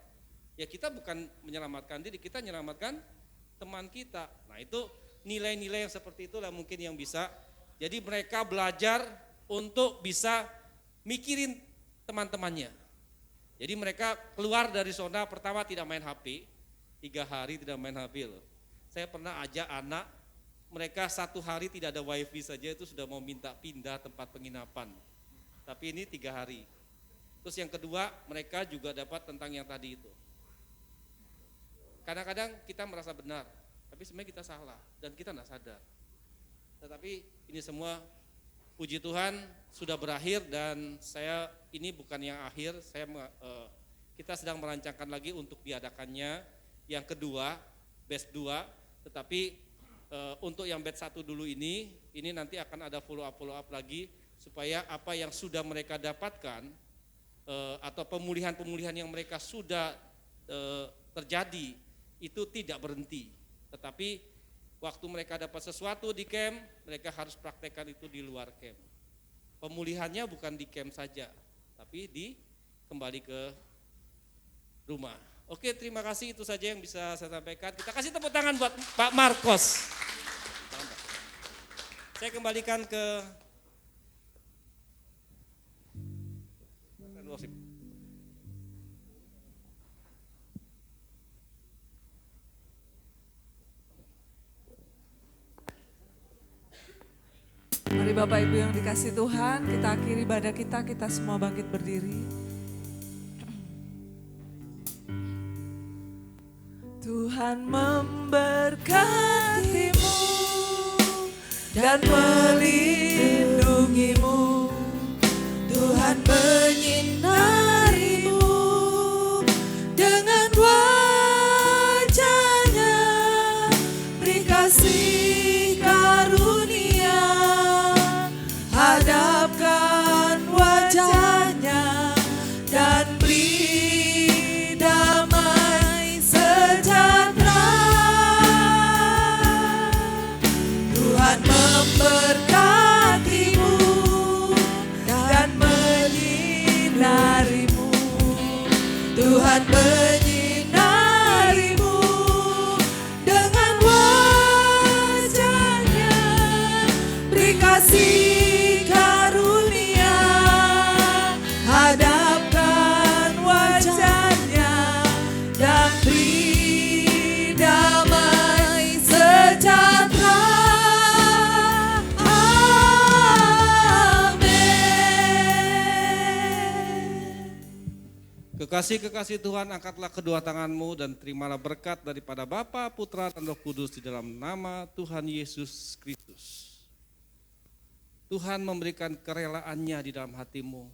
Ya kita bukan menyelamatkan diri, kita menyelamatkan teman kita. Nah itu nilai-nilai yang seperti itulah mungkin yang bisa. Jadi mereka belajar untuk bisa mikirin teman-temannya. Jadi mereka keluar dari zona pertama tidak main HP, 3 hari tidak main HP loh. Saya pernah ajak anak, mereka 1 hari tidak ada wifi saja itu sudah mau minta pindah tempat penginapan. Tapi ini 3 hari. Terus yang kedua mereka juga dapat tentang yang tadi itu. Kadang-kadang kita merasa benar, tapi sebenarnya kita salah dan kita tidak sadar. Tetapi ini semua puji Tuhan sudah berakhir dan ini bukan yang akhir, kita sedang merancangkan lagi untuk diadakannya yang kedua, batch 2, tetapi untuk yang batch 1 dulu ini nanti akan ada follow up lagi supaya apa yang sudah mereka dapatkan atau pemulihan yang mereka sudah terjadi itu tidak berhenti, tetapi waktu mereka dapat sesuatu di camp, mereka harus praktekkan itu di luar camp. Pemulihannya bukan di camp saja, tapi kembali ke rumah. Oke, terima kasih, itu saja yang bisa saya sampaikan. Kita kasih tepuk tangan buat Pak Marcos. Saya kembalikan ke worship. Mari Bapak Ibu yang dikasih Tuhan, kita akhiri ibadah kita semua bangkit berdiri. Tuhan memberkatimu dan melindungimu. Tuhan menyinarimu dengan wajah-Nya, beri kasih karunia, hadapkan wajah-Nya dan beri damai sejahtera. Tuhan memberkatimu dan menyinarimu. Tuhan menyinarimu dengan wajah-Nya, beri kasih karunia, hadapkan wajah-Nya dan beri damai sejahtera. Kekasih-kekasih Tuhan, angkatlah kedua tanganmu dan terimalah berkat daripada Bapa, Putra, dan Roh Kudus di dalam nama Tuhan Yesus Kristus. Tuhan memberikan kerelaannya di dalam hatimu,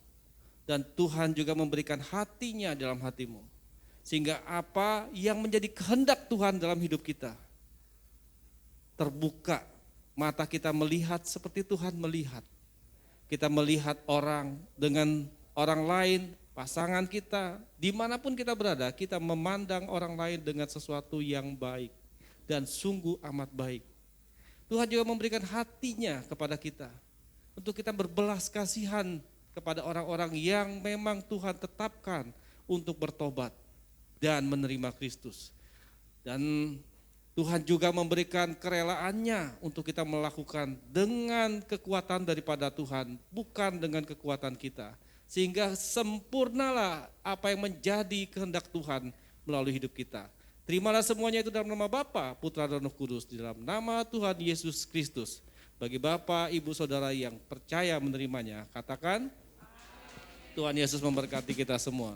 dan Tuhan juga memberikan hatinya di dalam hatimu. Sehingga apa yang menjadi kehendak Tuhan dalam hidup kita, terbuka, mata kita melihat seperti Tuhan melihat. Kita melihat orang dengan orang lain, pasangan kita, dimanapun kita berada, kita memandang orang lain dengan sesuatu yang baik dan sungguh amat baik. Tuhan juga memberikan hatinya kepada kita untuk kita berbelas kasihan kepada orang-orang yang memang Tuhan tetapkan untuk bertobat dan menerima Kristus. Dan Tuhan juga memberikan kerelaannya untuk kita melakukan dengan kekuatan daripada Tuhan, bukan dengan kekuatan kita. Sehingga sempurnalah apa yang menjadi kehendak Tuhan melalui hidup kita. Terimalah semuanya itu dalam nama Bapa, Putra, dan Roh Kudus, di dalam nama Tuhan Yesus Kristus. Bagi Bapak, Ibu, Saudara yang percaya menerimanya, katakan, Tuhan Yesus memberkati kita semua.